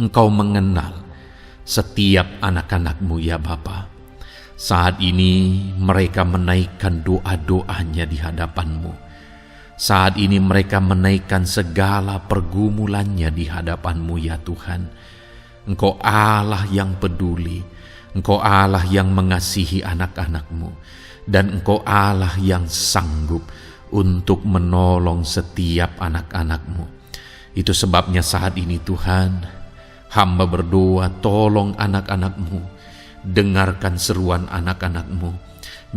Engkau mengenal setiap anak-anak-Mu ya Bapa. Saat ini mereka menaikkan doa-doanya di hadapan-Mu. Saat ini mereka menaikkan segala pergumulannya di hadapan-Mu ya Tuhan. Engkau Allah yang peduli, Engkau Allah yang mengasihi anak-anak-Mu, dan Engkau Allah yang sanggup untuk menolong setiap anak-anak-Mu. Itu sebabnya saat ini Tuhan, hamba berdoa, tolong anak-anak-Mu, dengarkan seruan anak-anak-Mu,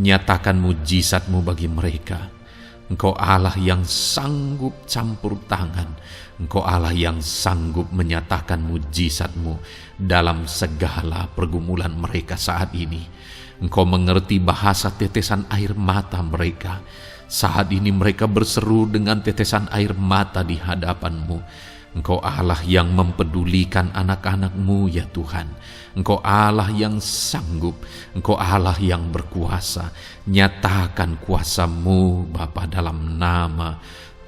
nyatakan mujizat-Mu bagi mereka. Engkau Allah yang sanggup campur tangan, Engkau Allah yang sanggup menyatakan mujizat-Mu dalam segala pergumulan mereka saat ini. Engkau mengerti bahasa tetesan air mata mereka. Saat ini mereka berseru dengan tetesan air mata di hadapan-Mu. Engkau Allah yang mempedulikan anak-anak-Mu ya Tuhan. Engkau Allah yang sanggup, Engkau Allah yang berkuasa. Nyatakan kuasa-Mu Bapa dalam nama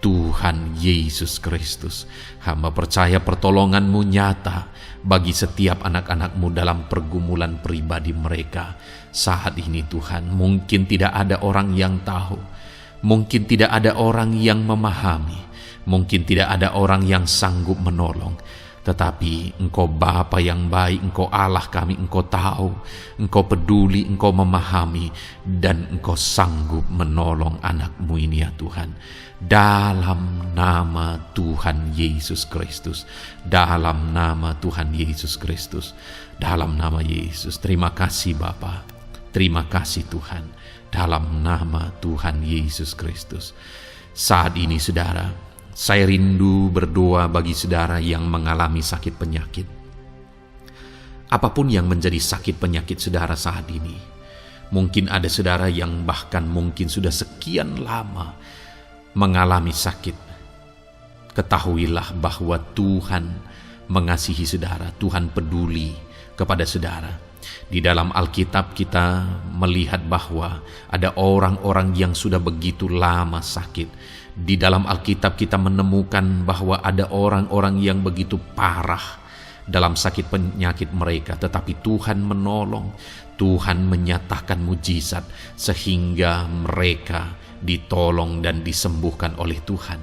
Tuhan Yesus Kristus. Hamba percaya pertolongan-Mu nyata bagi setiap anak-anak-Mu dalam pergumulan pribadi mereka. Saat ini Tuhan, mungkin tidak ada orang yang tahu, mungkin tidak ada orang yang memahami, mungkin tidak ada orang yang sanggup menolong. Tetapi Engkau Bapa yang baik, Engkau Allah kami, Engkau tahu, Engkau peduli, Engkau memahami, dan Engkau sanggup menolong anak-Mu ini ya Tuhan. Dalam nama Tuhan Yesus Kristus, dalam nama Tuhan Yesus Kristus, dalam nama Yesus. Terima kasih Bapa, terima kasih Tuhan, dalam nama Tuhan Yesus Kristus. Saat ini saudara, saya rindu berdoa bagi saudara yang mengalami sakit penyakit. Apapun yang menjadi sakit penyakit saudara saat ini, mungkin ada saudara yang bahkan mungkin sudah sekian lama mengalami sakit. Ketahuilah bahwa Tuhan mengasihi saudara, Tuhan peduli kepada saudara. Di dalam Alkitab kita melihat bahwa ada orang-orang yang sudah begitu lama sakit. Di dalam Alkitab kita menemukan bahwa ada orang-orang yang begitu parah dalam sakit penyakit mereka, tetapi Tuhan menolong, Tuhan menyatakan mujizat sehingga mereka ditolong dan disembuhkan oleh Tuhan.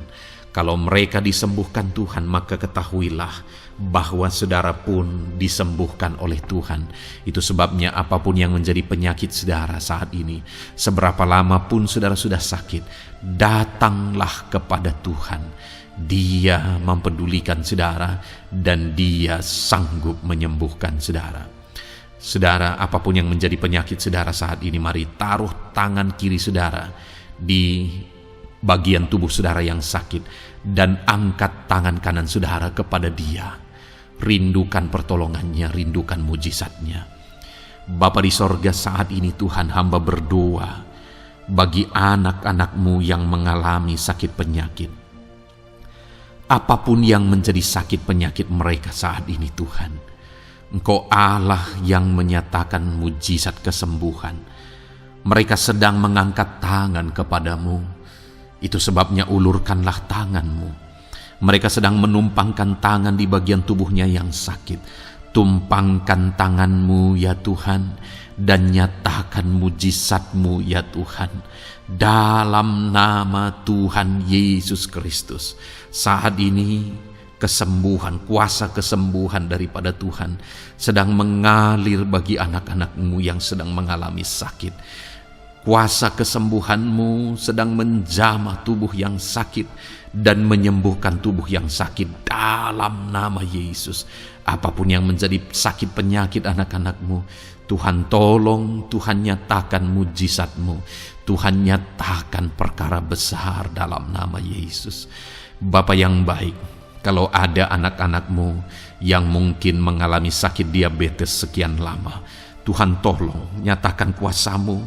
Kalau mereka disembuhkan Tuhan, maka ketahuilah bahwa saudara pun disembuhkan oleh Tuhan. Itu sebabnya apapun yang menjadi penyakit saudara saat ini, seberapa lama pun saudara sudah sakit, datanglah kepada Tuhan. Dia mempedulikan saudara dan Dia sanggup menyembuhkan saudara. Saudara, apapun yang menjadi penyakit saudara saat ini, mari taruh tangan kiri saudara di bagian tubuh saudara yang sakit dan angkat tangan kanan saudara kepada Dia. Rindukan pertolongannya, rindukan mujizatnya. Bapa di sorga, saat ini Tuhan, hamba berdoa bagi anak-anak-Mu yang mengalami sakit penyakit. Apapun yang menjadi sakit penyakit mereka saat ini Tuhan, Engkau Allah yang menyatakan mujizat kesembuhan. Mereka sedang mengangkat tangan kepadamu. Itu sebabnya ulurkanlah tangan-Mu. Mereka sedang menumpangkan tangan di bagian tubuhnya yang sakit. Tumpangkan tangan-Mu ya Tuhan, dan nyatakan mujizat-Mu ya Tuhan. Dalam nama Tuhan Yesus Kristus. Saat ini kesembuhan, kuasa kesembuhan daripada Tuhan sedang mengalir bagi anak-anak-Mu yang sedang mengalami sakit. Kuasa kesembuhan-Mu sedang menjamah tubuh yang sakit dan menyembuhkan tubuh yang sakit dalam nama Yesus. Apapun yang menjadi sakit penyakit anak-anak-Mu, Tuhan tolong, Tuhan nyatakan mujizat-Mu, Tuhan nyatakan perkara besar dalam nama Yesus. Bapa yang baik, kalau ada anak-anak-Mu yang mungkin mengalami sakit diabetes sekian lama, Tuhan tolong, nyatakan kuasa-Mu,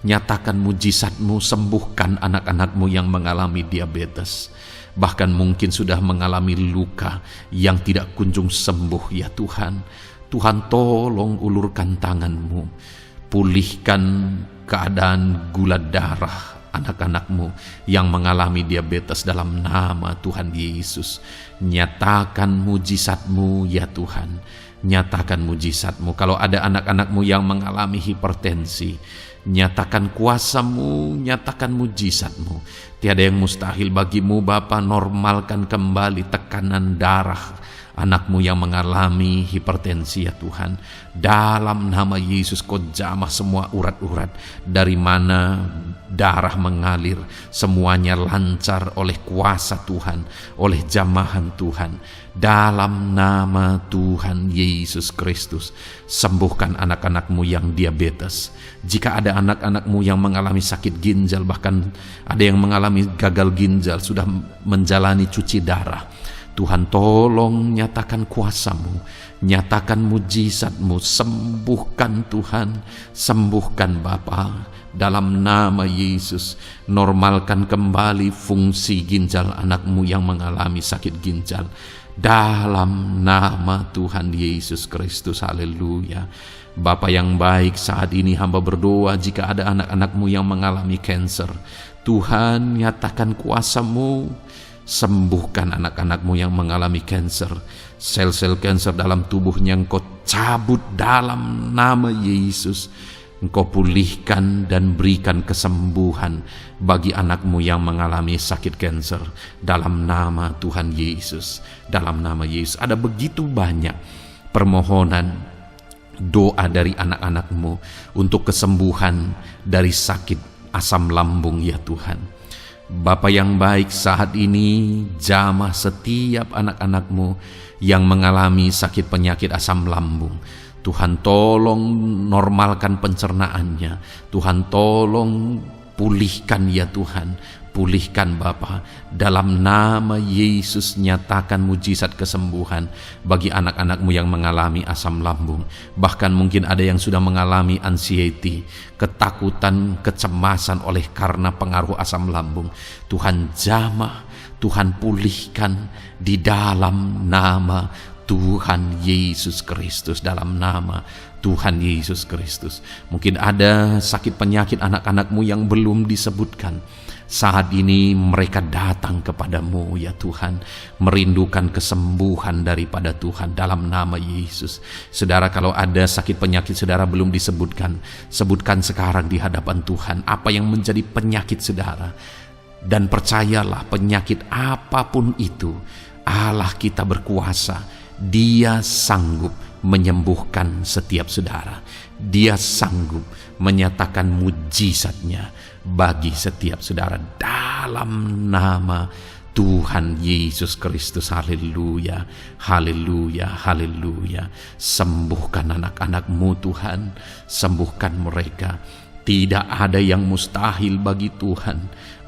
nyatakan mujizat-Mu, sembuhkan anak-anak-Mu yang mengalami diabetes. Bahkan mungkin sudah mengalami luka yang tidak kunjung sembuh ya Tuhan. Tuhan tolong ulurkan tangan-Mu, pulihkan keadaan gula darah anak-anak-Mu yang mengalami diabetes dalam nama Tuhan Yesus. Nyatakan mujizat-Mu ya Tuhan, nyatakan mujizat-Mu. Kalau ada anak-anak-Mu yang mengalami hipertensi, nyatakan kuasa-Mu, nyatakan mujizat-Mu. Tiada yang mustahil bagi-Mu Bapa. Normalkan kembali tekanan darah anak-Mu yang mengalami hipertensi ya Tuhan. Dalam nama Yesus, Kau jamah semua urat-urat dari mana darah mengalir, semuanya lancar oleh kuasa Tuhan, oleh jamahan Tuhan. Dalam nama Tuhan Yesus Kristus, sembuhkan anak-anak-Mu yang diabetes. Jika ada anak-anak-Mu yang mengalami sakit ginjal, bahkan ada yang mengalami gagal ginjal, sudah menjalani cuci darah, Tuhan tolong nyatakan kuasa-Mu, nyatakan mujizat-Mu, sembuhkan Tuhan, sembuhkan Bapa. Dalam nama Yesus, normalkan kembali fungsi ginjal anak-Mu yang mengalami sakit ginjal. Dalam nama Tuhan Yesus Kristus, haleluya. Bapa yang baik, saat ini hamba berdoa jika ada anak-anak-Mu yang mengalami kanker, Tuhan nyatakan kuasa-Mu, sembuhkan anak-anak-Mu yang mengalami kanker. Sel-sel kanker dalam tubuhnya Engkau cabut dalam nama Yesus. Engkau pulihkan dan berikan kesembuhan bagi anak-Mu yang mengalami sakit kanker. Dalam nama Tuhan Yesus, dalam nama Yesus. Ada begitu banyak permohonan doa dari anak-anak-Mu untuk kesembuhan dari sakit asam lambung ya Tuhan. Bapa yang baik, saat ini jamah setiap anak-anak-Mu yang mengalami sakit penyakit asam lambung. Tuhan tolong normalkan pencernaannya. Tuhan tolong pulihkan ya Tuhan. Pulihkan Bapa. Dalam nama Yesus, nyatakan mujizat kesembuhan bagi anak-anak-Mu yang mengalami asam lambung. Bahkan mungkin ada yang sudah mengalami anxiety, ketakutan, kecemasan oleh karena pengaruh asam lambung. Tuhan jamah, Tuhan pulihkan di dalam nama Tuhan Yesus Kristus, dalam nama Tuhan Yesus Kristus. Mungkin ada sakit penyakit anak-anak-Mu yang belum disebutkan. Saat ini mereka datang kepadamu ya Tuhan, merindukan kesembuhan daripada Tuhan dalam nama Yesus. Saudara, kalau ada sakit penyakit saudara belum disebutkan, sebutkan sekarang di hadapan Tuhan apa yang menjadi penyakit saudara. Dan percayalah, penyakit apapun itu, Allah kita berkuasa. Dia sanggup menyembuhkan setiap saudara. Dia sanggup menyatakan mujizatnya bagi setiap saudara dalam nama Tuhan Yesus Kristus. Haleluya, haleluya, haleluya. Sembuhkan anak-anak-Mu Tuhan, sembuhkan mereka. Tidak ada yang mustahil bagi Tuhan.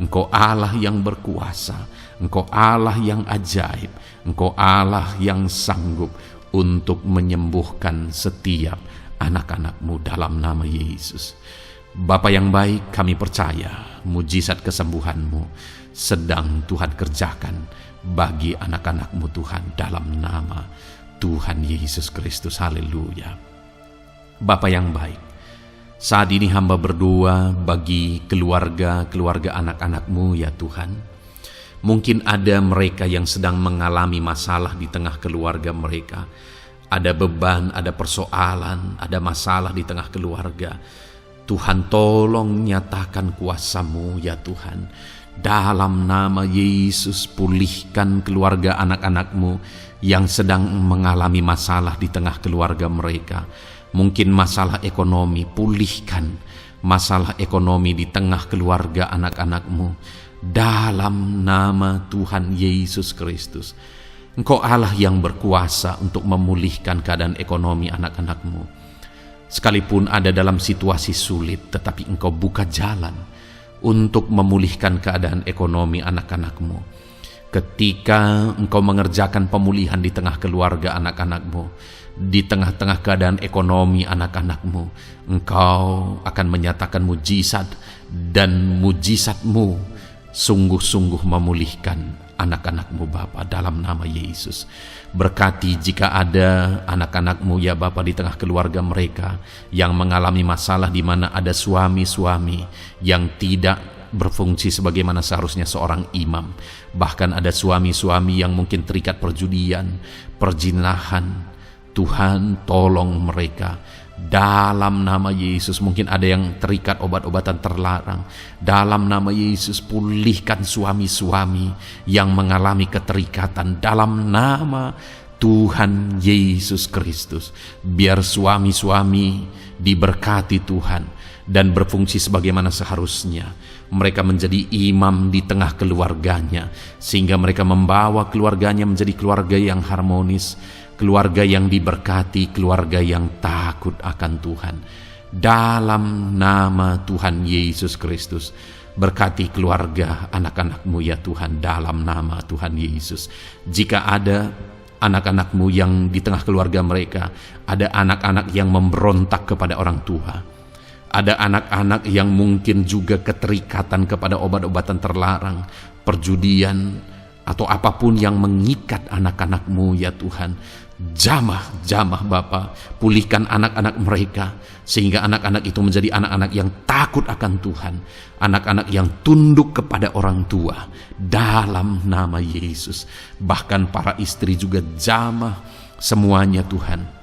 Engkau Allah yang berkuasa, Engkau Allah yang ajaib, Engkau Allah yang sanggup untuk menyembuhkan setiap anak-anak-Mu dalam nama Yesus. Bapa yang baik, kami percaya mujizat kesembuhan-Mu sedang Tuhan kerjakan bagi anak-anak-Mu Tuhan dalam nama Tuhan Yesus Kristus. Haleluya. Bapa yang baik, saat ini hamba berdoa bagi keluarga anak-anak-Mu ya Tuhan. Mungkin ada mereka yang sedang mengalami masalah di tengah keluarga mereka. Ada beban, ada persoalan, ada masalah di tengah keluarga. Tuhan tolong nyatakan kuasa-Mu ya Tuhan. Dalam nama Yesus, pulihkan keluarga anak-anak-Mu yang sedang mengalami masalah di tengah keluarga mereka. Mungkin masalah ekonomi, pulihkan masalah ekonomi di tengah keluarga anak-anak-Mu. Dalam nama Tuhan Yesus Kristus. Engkau Allah yang berkuasa untuk memulihkan keadaan ekonomi anak-anak-Mu. Sekalipun ada dalam situasi sulit, tetapi Engkau buka jalan untuk memulihkan keadaan ekonomi anak-anak-Mu. Ketika Engkau mengerjakan pemulihan di tengah keluarga anak-anak-Mu, di tengah-tengah keadaan ekonomi anak-anak-Mu, Engkau akan menyatakan mujizat, dan mujizat-Mu sungguh-sungguh memulihkan anak-anak-Mu Bapa dalam nama Yesus. Berkati jika ada anak-anak-Mu ya Bapa di tengah keluarga mereka yang mengalami masalah di mana ada suami-suami yang tidak berfungsi sebagaimana seharusnya seorang imam. Bahkan ada suami-suami yang mungkin terikat perjudian, perjinahan. Tuhan tolong mereka dalam nama Yesus. Mungkin ada yang terikat obat-obatan terlarang. Dalam nama Yesus, pulihkan suami-suami yang mengalami keterikatan dalam nama Tuhan Yesus Kristus. Biar suami-suami diberkati Tuhan dan berfungsi sebagaimana seharusnya. Mereka menjadi imam di tengah keluarganya, sehingga mereka membawa keluarganya menjadi keluarga yang harmonis, keluarga yang diberkati, keluarga yang takut akan Tuhan. Dalam nama Tuhan Yesus Kristus, berkati keluarga anak-anak-Mu ya Tuhan, dalam nama Tuhan Yesus. Jika ada anak-anak-Mu yang di tengah keluarga mereka, ada anak-anak yang memberontak kepada orang tua, ada anak-anak yang mungkin juga keterikatan kepada obat-obatan terlarang, perjudian, atau apapun yang mengikat anak-anak-Mu ya Tuhan, jamah Bapa, pulihkan anak-anak mereka, sehingga anak-anak itu menjadi anak-anak yang takut akan Tuhan, anak-anak yang tunduk kepada orang tua, dalam nama Yesus. Bahkan para istri juga jamah semuanya Tuhan,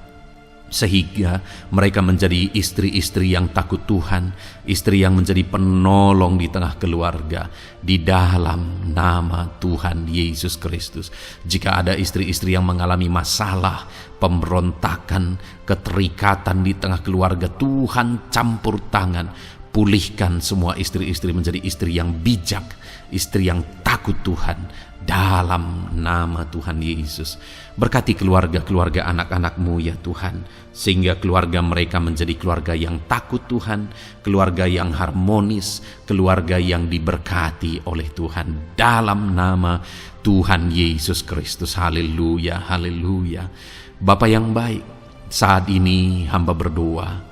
sehingga mereka menjadi istri-istri yang takut Tuhan, istri yang menjadi penolong di tengah keluarga, di dalam nama Tuhan Yesus Kristus. Jika ada istri-istri yang mengalami masalah, pemberontakan, keterikatan di tengah keluarga, Tuhan campur tangan, pulihkan semua istri-istri menjadi istri yang bijak, istri yang takut Tuhan, dalam nama Tuhan Yesus. Berkati keluarga-keluarga anak-anak-Mu ya Tuhan, sehingga keluarga mereka menjadi keluarga yang takut Tuhan, keluarga yang harmonis, keluarga yang diberkati oleh Tuhan, dalam nama Tuhan Yesus Kristus. Haleluya, haleluya. Bapa yang baik, saat ini hamba berdoa,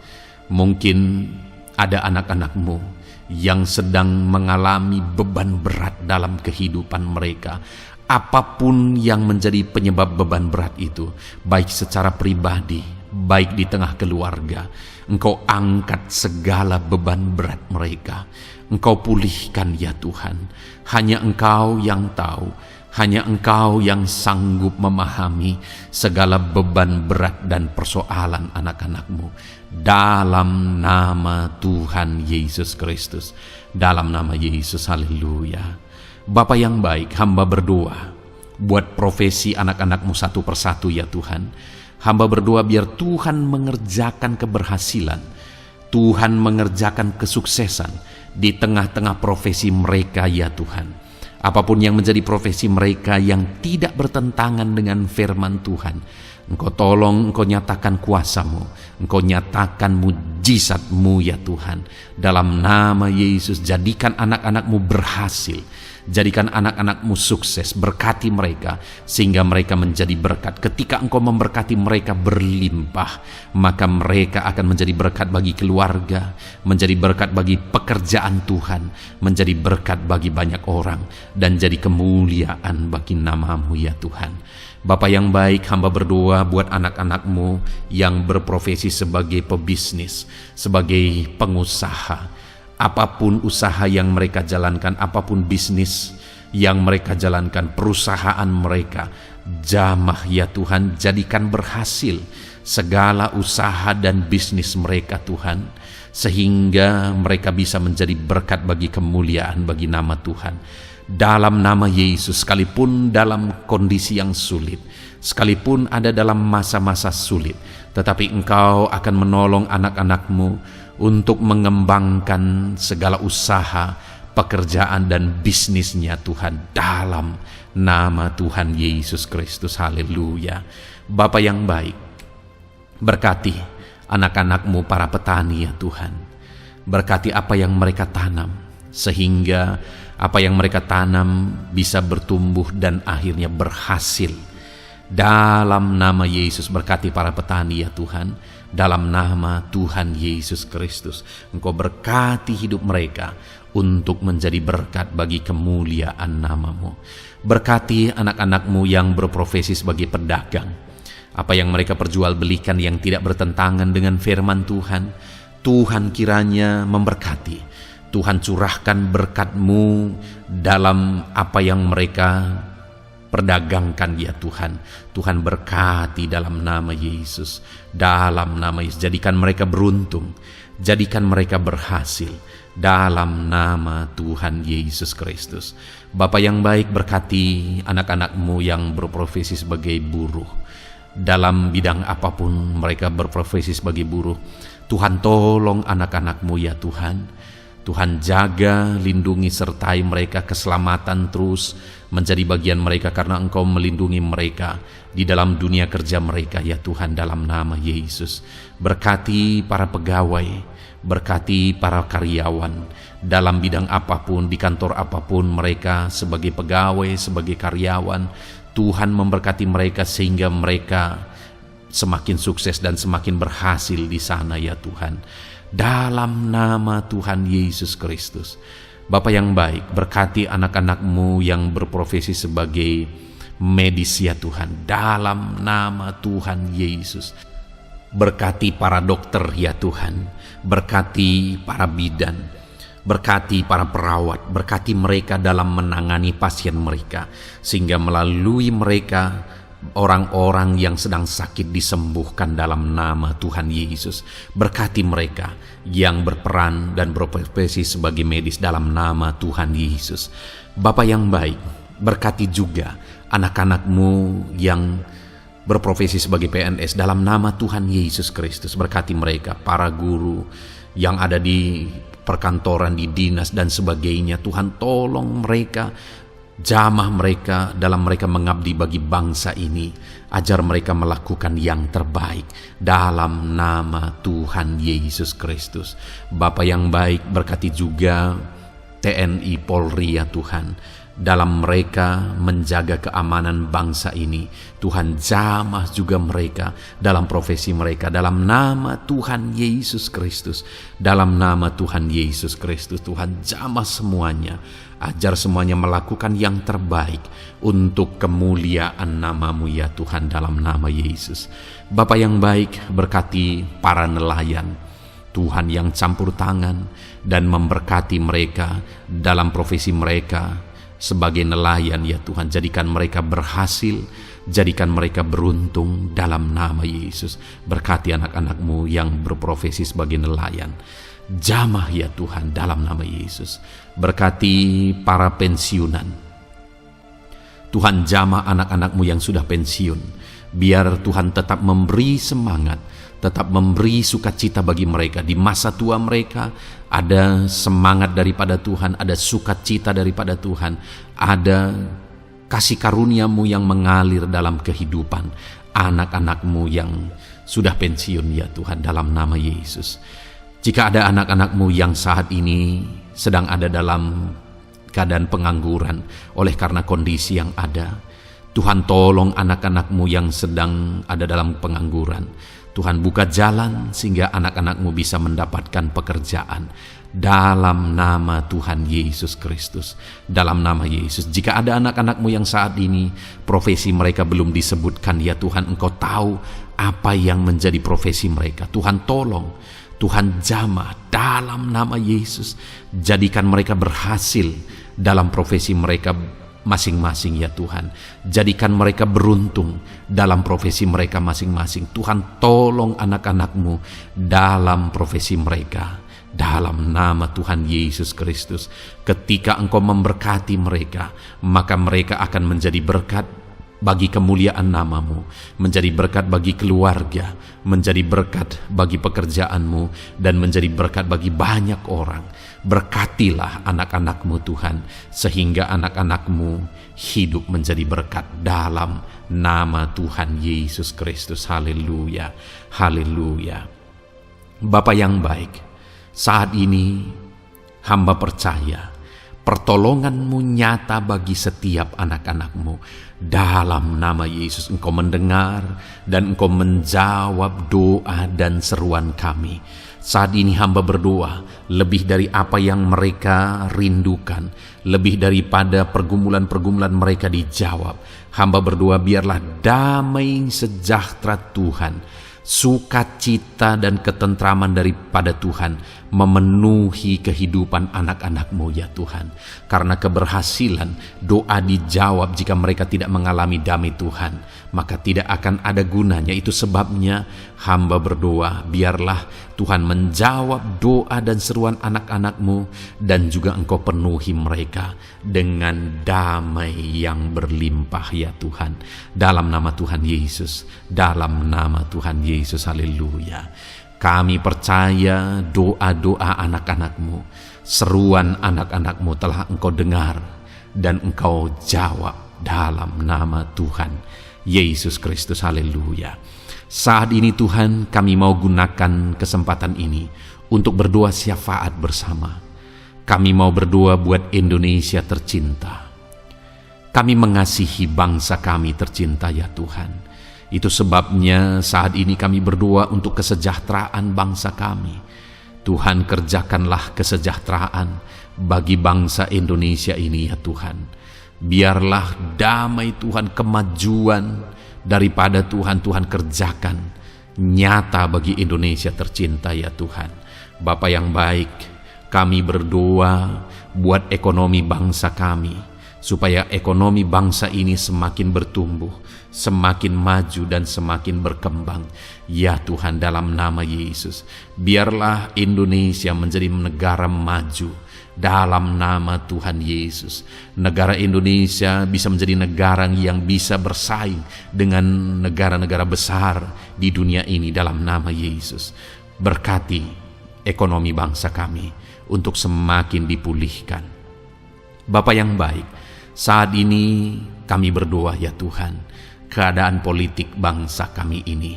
mungkin ada anak-anak-Mu yang sedang mengalami beban berat dalam kehidupan mereka. Apapun yang menjadi penyebab beban berat itu, baik secara pribadi, baik di tengah keluarga, Engkau angkat segala beban berat mereka. Engkau pulihkan ya Tuhan. Hanya Engkau yang tahu, hanya Engkau yang sanggup memahami segala beban berat dan persoalan anak-anak-Mu. Dalam nama Tuhan Yesus Kristus, dalam nama Yesus, haleluya. Bapa yang baik, hamba berdoa buat profesi anak-anak-Mu satu persatu ya Tuhan. Hamba berdoa biar Tuhan mengerjakan keberhasilan, Tuhan mengerjakan kesuksesan di tengah-tengah profesi mereka ya Tuhan. Apapun yang menjadi profesi mereka yang tidak bertentangan dengan firman Tuhan, Engkau tolong, Engkau nyatakan kuasa-Mu, Engkau nyatakan mujizat-Mu ya Tuhan. Dalam nama Yesus, jadikan anak-anak-Mu berhasil, jadikan anak-anak-Mu sukses, berkati mereka sehingga mereka menjadi berkat. Ketika Engkau memberkati mereka berlimpah, maka mereka akan menjadi berkat bagi keluarga, menjadi berkat bagi pekerjaan Tuhan, menjadi berkat bagi banyak orang, dan jadi kemuliaan bagi nama-Mu ya Tuhan. Bapa yang baik, hamba berdoa buat anak-anak-Mu yang berprofesi sebagai pebisnis, sebagai pengusaha. Apapun usaha yang mereka jalankan, apapun bisnis yang mereka jalankan, perusahaan mereka, jamah ya Tuhan, jadikan berhasil segala usaha dan bisnis mereka Tuhan, sehingga mereka bisa menjadi berkat bagi kemuliaan bagi nama Tuhan. Dalam nama Yesus, sekalipun dalam kondisi yang sulit, sekalipun ada dalam masa-masa sulit, tetapi Engkau akan menolong anak-anak-Mu untuk mengembangkan segala usaha, pekerjaan dan bisnisnya Tuhan, dalam nama Tuhan Yesus Kristus. Haleluya. Bapa yang baik, berkati anak-anak-Mu para petani ya Tuhan. Berkati apa yang mereka tanam, sehingga apa yang mereka tanam bisa bertumbuh dan akhirnya berhasil. Dalam nama Yesus, berkati para petani ya Tuhan. Dalam nama Tuhan Yesus Kristus, Engkau berkati hidup mereka untuk menjadi berkat bagi kemuliaan nama-Mu. Berkati anak-anak-Mu yang berprofesi sebagai pedagang. Apa yang mereka perjualbelikan yang tidak bertentangan dengan firman Tuhan, Tuhan kiranya memberkati. Tuhan curahkan berkat-Mu dalam apa yang mereka perdagangkan ya Tuhan. Tuhan berkati dalam nama Yesus. Dalam nama Yesus, jadikan mereka beruntung, jadikan mereka berhasil dalam nama Tuhan Yesus Kristus. Bapa yang baik, berkati anak-anak-Mu yang berprofesi sebagai buruh. Dalam bidang apapun mereka berprofesi sebagai buruh, Tuhan tolong anak-anak-Mu ya Tuhan. Tuhan jaga, lindungi, sertai mereka, keselamatan terus menjadi bagian mereka karena Engkau melindungi mereka di dalam dunia kerja mereka ya Tuhan, dalam nama Yesus. Berkati para pegawai, berkati para karyawan dalam bidang apapun, di kantor apapun mereka sebagai pegawai, sebagai karyawan. Tuhan memberkati mereka sehingga mereka semakin sukses dan semakin berhasil di sana ya Tuhan. Dalam nama Tuhan Yesus Kristus. Bapa yang baik, berkati anak-anak-Mu yang berprofesi sebagai medis ya Tuhan, dalam nama Tuhan Yesus. Berkati para dokter ya Tuhan, berkati para bidan, berkati para perawat, berkati mereka dalam menangani pasien mereka, sehingga melalui mereka orang-orang yang sedang sakit disembuhkan dalam nama Tuhan Yesus. Berkati mereka yang berperan dan berprofesi sebagai medis dalam nama Tuhan Yesus. Bapa yang baik, berkati juga anak-anak-Mu yang berprofesi sebagai PNS dalam nama Tuhan Yesus Kristus. Berkati mereka, para guru yang ada di perkantoran, di dinas dan sebagainya. Tuhan tolong mereka, jamah mereka dalam mereka mengabdi bagi bangsa ini. Ajar mereka melakukan yang terbaik dalam nama Tuhan Yesus Kristus. Bapa yang baik, berkati juga TNI Polri ya Tuhan, dalam mereka menjaga keamanan bangsa ini. Tuhan jamah juga mereka dalam profesi mereka dalam nama Tuhan Yesus Kristus. Dalam nama Tuhan Yesus Kristus, Tuhan jamah semuanya. Ajar semuanya melakukan yang terbaik untuk kemuliaan nama-Mu ya Tuhan, dalam nama Yesus. Bapa yang baik, berkati para nelayan Tuhan yang campur tangan dan memberkati mereka dalam profesi mereka sebagai nelayan ya Tuhan. Jadikan mereka berhasil, jadikan mereka beruntung dalam nama Yesus. Berkati anak-anak-Mu yang berprofesi sebagai nelayan, jamah ya Tuhan dalam nama Yesus. Berkati para pensiunan Tuhan, jamah anak-anak-Mu yang sudah pensiun. Biar Tuhan tetap memberi semangat, tetap memberi sukacita bagi mereka di masa tua mereka. Ada semangat daripada Tuhan, ada sukacita daripada Tuhan, ada kasih karunia-Mu yang mengalir dalam kehidupan anak-anak-Mu yang sudah pensiun ya Tuhan, dalam nama Yesus. Jika ada anak-anak-Mu yang saat ini sedang ada dalam keadaan pengangguran oleh karena kondisi yang ada, Tuhan tolong anak-anak-Mu yang sedang ada dalam pengangguran. Tuhan buka jalan sehingga anak-anak-Mu bisa mendapatkan pekerjaan dalam nama Tuhan Yesus Kristus. Dalam nama Yesus. Jika ada anak-anak-Mu yang saat ini profesi mereka belum disebutkan ya Tuhan, Engkau tahu apa yang menjadi profesi mereka. Tuhan tolong, Tuhan jamah dalam nama Yesus. Jadikan mereka berhasil dalam profesi mereka masing-masing ya Tuhan. Jadikan mereka beruntung dalam profesi mereka masing-masing. Tuhan tolong anak-anak-Mu dalam profesi mereka dalam nama Tuhan Yesus Kristus. Ketika Engkau memberkati mereka, maka mereka akan menjadi berkat bagi kemuliaan nama-Mu, menjadi berkat bagi keluarga, menjadi berkat bagi pekerjaan-Mu, dan menjadi berkat bagi banyak orang. Berkatilah anak-anak-Mu Tuhan, sehingga anak-anak-Mu hidup menjadi berkat dalam nama Tuhan Yesus Kristus. Haleluya, haleluya. Bapa yang baik, saat ini hamba percaya pertolongan-Mu nyata bagi setiap anak-anak-Mu. Dalam nama Yesus, Engkau mendengar dan Engkau menjawab doa dan seruan kami. Saat ini hamba berdoa lebih dari apa yang mereka rindukan, lebih daripada pergumulan-pergumulan mereka dijawab. Hamba berdoa biarlah damai sejahtera Tuhan sukacita dan ketentraman daripada Tuhan memenuhi kehidupan anak-anak-Mu ya Tuhan. Karena keberhasilan doa dijawab jika mereka tidak mengalami damai Tuhan, maka tidak akan ada gunanya. Itu sebabnya hamba berdoa, biarlah Tuhan menjawab doa dan seruan anak-anak-Mu, dan juga Engkau penuhi mereka dengan damai yang berlimpah ya Tuhan. Dalam nama Tuhan Yesus, dalam nama Tuhan Yesus, haleluya. Kami percaya doa-doa anak-anak-Mu, seruan anak-anak-Mu telah Engkau dengar dan Engkau jawab dalam nama Tuhan Yesus Kristus, haleluya. Saat ini Tuhan, kami mau gunakan kesempatan ini untuk berdoa syafaat bersama. Kami mau berdoa buat Indonesia tercinta. Kami mengasihi bangsa kami tercinta ya Tuhan. Itu sebabnya saat ini kami berdoa untuk kesejahteraan bangsa kami. Tuhan, kerjakanlah kesejahteraan bagi bangsa Indonesia ini ya Tuhan. Biarlah damai Tuhan, kemajuan daripada Tuhan kerjakan nyata bagi Indonesia tercinta ya Tuhan. Bapa yang baik, kami berdoa buat ekonomi bangsa kami, supaya ekonomi bangsa ini semakin bertumbuh, semakin maju dan semakin berkembang. Ya Tuhan, dalam nama Yesus, biarlah Indonesia menjadi negara maju. Dalam nama Tuhan Yesus, negara Indonesia bisa menjadi negara yang bisa bersaing dengan negara-negara besar di dunia ini. Dalam nama Yesus, berkati ekonomi bangsa kami untuk semakin dipulihkan. Bapa yang baik, saat ini kami berdoa ya Tuhan, keadaan politik bangsa kami ini.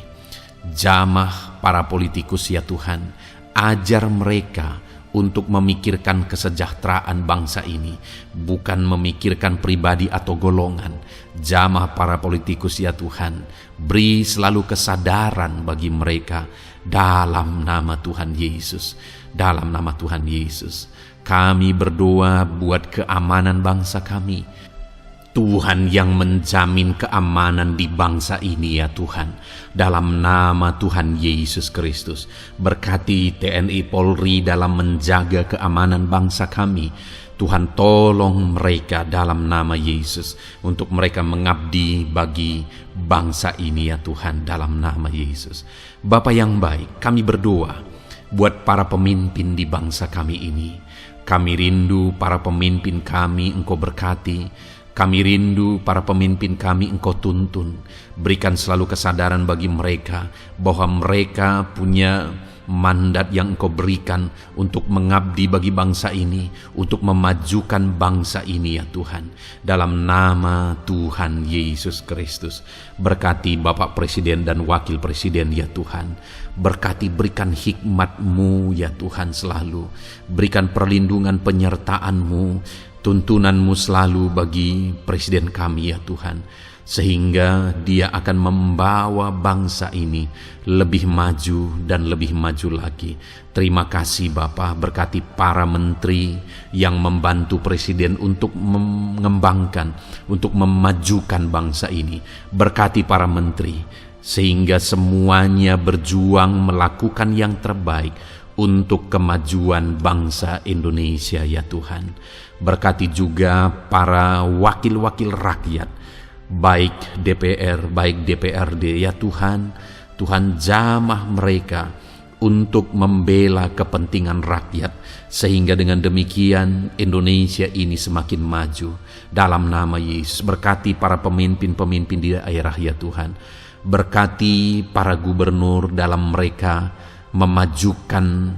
Jamah para politikus ya Tuhan, ajar mereka untuk memikirkan kesejahteraan bangsa ini, bukan memikirkan pribadi atau golongan. Jamah para politikus ya Tuhan, beri selalu kesadaran bagi mereka dalam nama Tuhan Yesus. Dalam nama Tuhan Yesus, kami berdoa buat keamanan bangsa kami. Tuhan yang menjamin keamanan di bangsa ini ya Tuhan. Dalam nama Tuhan Yesus Kristus, berkati TNI Polri dalam menjaga keamanan bangsa kami. Tuhan, tolong mereka dalam nama Yesus untuk mereka mengabdi bagi bangsa ini ya Tuhan, dalam nama Yesus. Bapa yang baik, kami berdoa buat para pemimpin di bangsa kami ini. Kami rindu para pemimpin kami Engkau berkati. Kami rindu para pemimpin kami Engkau tuntun. Berikan selalu kesadaran bagi mereka bahwa mereka punya mandat yang Engkau berikan untuk mengabdi bagi bangsa ini, untuk memajukan bangsa ini ya Tuhan. Dalam nama Tuhan Yesus Kristus, berkati Bapak Presiden dan Wakil Presiden ya Tuhan. Berkati, berikan hikmat-Mu ya Tuhan selalu. Berikan perlindungan penyertaan-Mu, tuntunan-Mu selalu bagi Presiden kami ya Tuhan, sehingga dia akan membawa bangsa ini lebih maju dan lebih maju lagi. Terima kasih Bapa, berkati para menteri yang membantu Presiden untuk mengembangkan, untuk memajukan bangsa ini. Berkati para menteri, sehingga semuanya berjuang melakukan yang terbaik untuk kemajuan bangsa Indonesia ya Tuhan. Berkati juga para wakil-wakil rakyat, baik DPR, baik DPRD ya Tuhan. Tuhan, jamah mereka untuk membela kepentingan rakyat, sehingga dengan demikian Indonesia ini semakin maju. Dalam nama Yesus, berkati para pemimpin-pemimpin di daerah ya Tuhan. Berkati para gubernur dalam mereka memajukan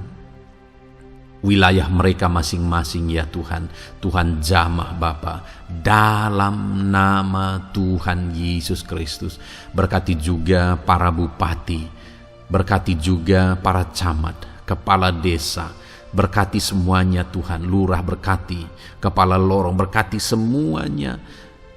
wilayah mereka masing-masing ya Tuhan. Tuhan, jamah Bapa dalam nama Tuhan Yesus Kristus. Berkati juga para bupati, berkati juga para camat, kepala desa, berkati semuanya Tuhan. Lurah berkati, kepala lorong berkati semuanya,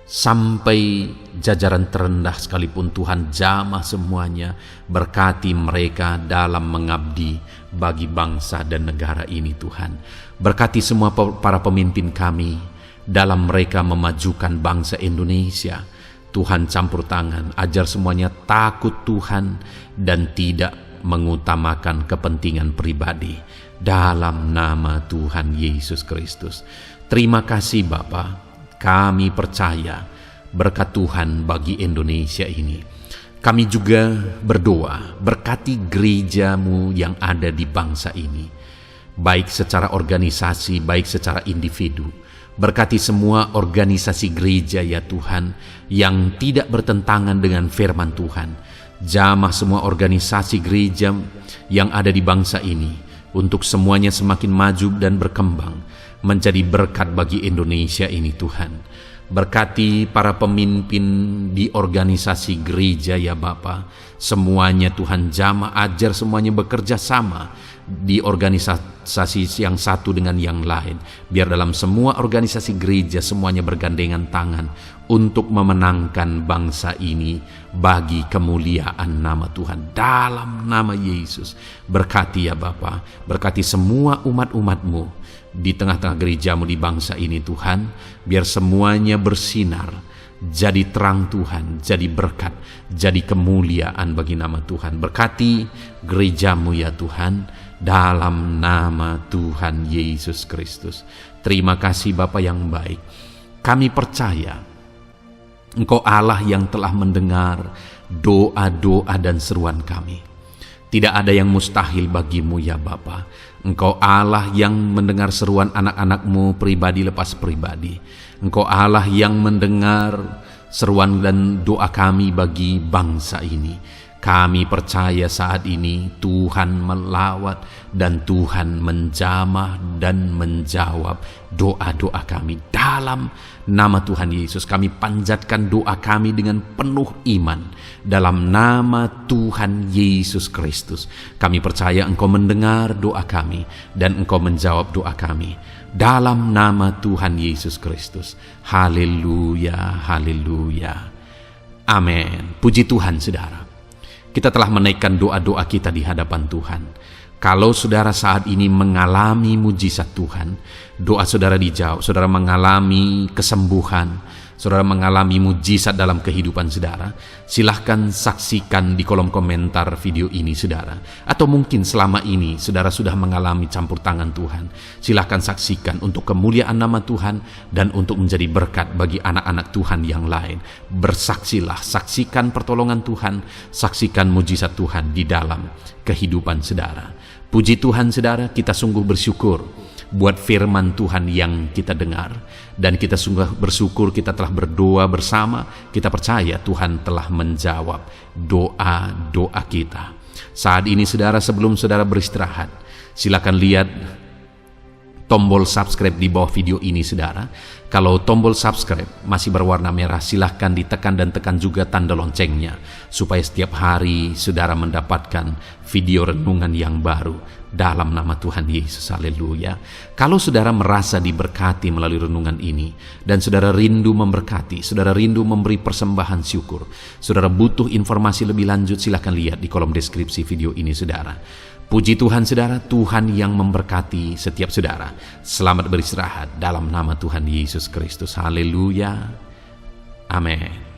sampai jajaran terendah sekalipun Tuhan, jamah semuanya. Berkati mereka dalam mengabdi bagi bangsa dan negara ini Tuhan. Berkati semua para pemimpin kami dalam mereka memajukan bangsa Indonesia. Tuhan campur tangan, ajar semuanya takut Tuhan dan tidak mengutamakan kepentingan pribadi. Dalam nama Tuhan Yesus Kristus. Terima kasih Bapa, kami percaya berkat Tuhan bagi Indonesia ini. Kami juga berdoa, berkati gerejamu yang ada di bangsa ini, baik secara organisasi, baik secara individu. Berkati semua organisasi gereja ya Tuhan, yang tidak bertentangan dengan firman Tuhan. Jamah semua organisasi gereja yang ada di bangsa ini, untuk semuanya semakin maju dan berkembang, menjadi berkat bagi Indonesia ini Tuhan. Berkati para pemimpin di organisasi gereja ya Bapa, semuanya Tuhan jamah, ajar semuanya bekerja sama di organisasi yang satu dengan yang lain. Biar dalam semua organisasi gereja semuanya bergandengan tangan untuk memenangkan bangsa ini bagi kemuliaan nama Tuhan. Dalam nama Yesus, berkati ya Bapa, berkati semua umat-umat-Mu di tengah-tengah gerejamu di bangsa ini Tuhan, biar semuanya bersinar, jadi terang Tuhan, jadi berkat, jadi kemuliaan bagi nama Tuhan. Berkati gerejamu ya Tuhan, dalam nama Tuhan Yesus Kristus. Terima kasih Bapa yang baik. Kami percaya Engkau Allah yang telah mendengar doa-doa dan seruan kami. Tidak ada yang mustahil bagimu ya Bapa. Engkau Allah yang mendengar seruan anak-anak-Mu pribadi lepas pribadi. Engkau Allah yang mendengar seruan dan doa kami bagi bangsa ini. Kami percaya saat ini Tuhan melawat dan Tuhan menjamah dan menjawab doa-doa kami. Dalam nama Tuhan Yesus kami panjatkan doa kami dengan penuh iman. Dalam nama Tuhan Yesus Kristus kami percaya Engkau mendengar doa kami dan Engkau menjawab doa kami. Dalam nama Tuhan Yesus Kristus. Haleluya, haleluya. Amin. Puji Tuhan saudara. Kita telah menaikkan doa-doa kita di hadapan Tuhan. Kalau saudara saat ini mengalami mujizat Tuhan, doa saudara dijawab, saudara mengalami kesembuhan, saudara mengalami mujizat dalam kehidupan saudara, silahkan saksikan di kolom komentar video ini saudara. Atau mungkin selama ini saudara sudah mengalami campur tangan Tuhan, silahkan saksikan untuk kemuliaan nama Tuhan dan untuk menjadi berkat bagi anak-anak Tuhan yang lain. Bersaksilah, saksikan pertolongan Tuhan, saksikan mujizat Tuhan di dalam kehidupan saudara. Puji Tuhan saudara, kita sungguh bersyukur buat firman Tuhan yang kita dengar, dan kita sungguh bersyukur kita telah berdoa bersama. Kita percaya Tuhan telah menjawab doa-doa kita. Saat ini saudara, sebelum saudara beristirahat, silakan lihat tombol subscribe di bawah video ini saudara. Kalau tombol subscribe masih berwarna merah, silahkan ditekan dan tekan juga tanda loncengnya, supaya setiap hari saudara mendapatkan video renungan yang baru dalam nama Tuhan Yesus. Haleluya. Kalau saudara merasa diberkati melalui renungan ini, dan saudara rindu memberkati, saudara rindu memberi persembahan syukur, saudara butuh informasi lebih lanjut, silahkan lihat di kolom deskripsi video ini saudara. Puji Tuhan saudara, Tuhan yang memberkati setiap saudara. Selamat beristirahat dalam nama Tuhan Yesus Kristus. Haleluya. Amin.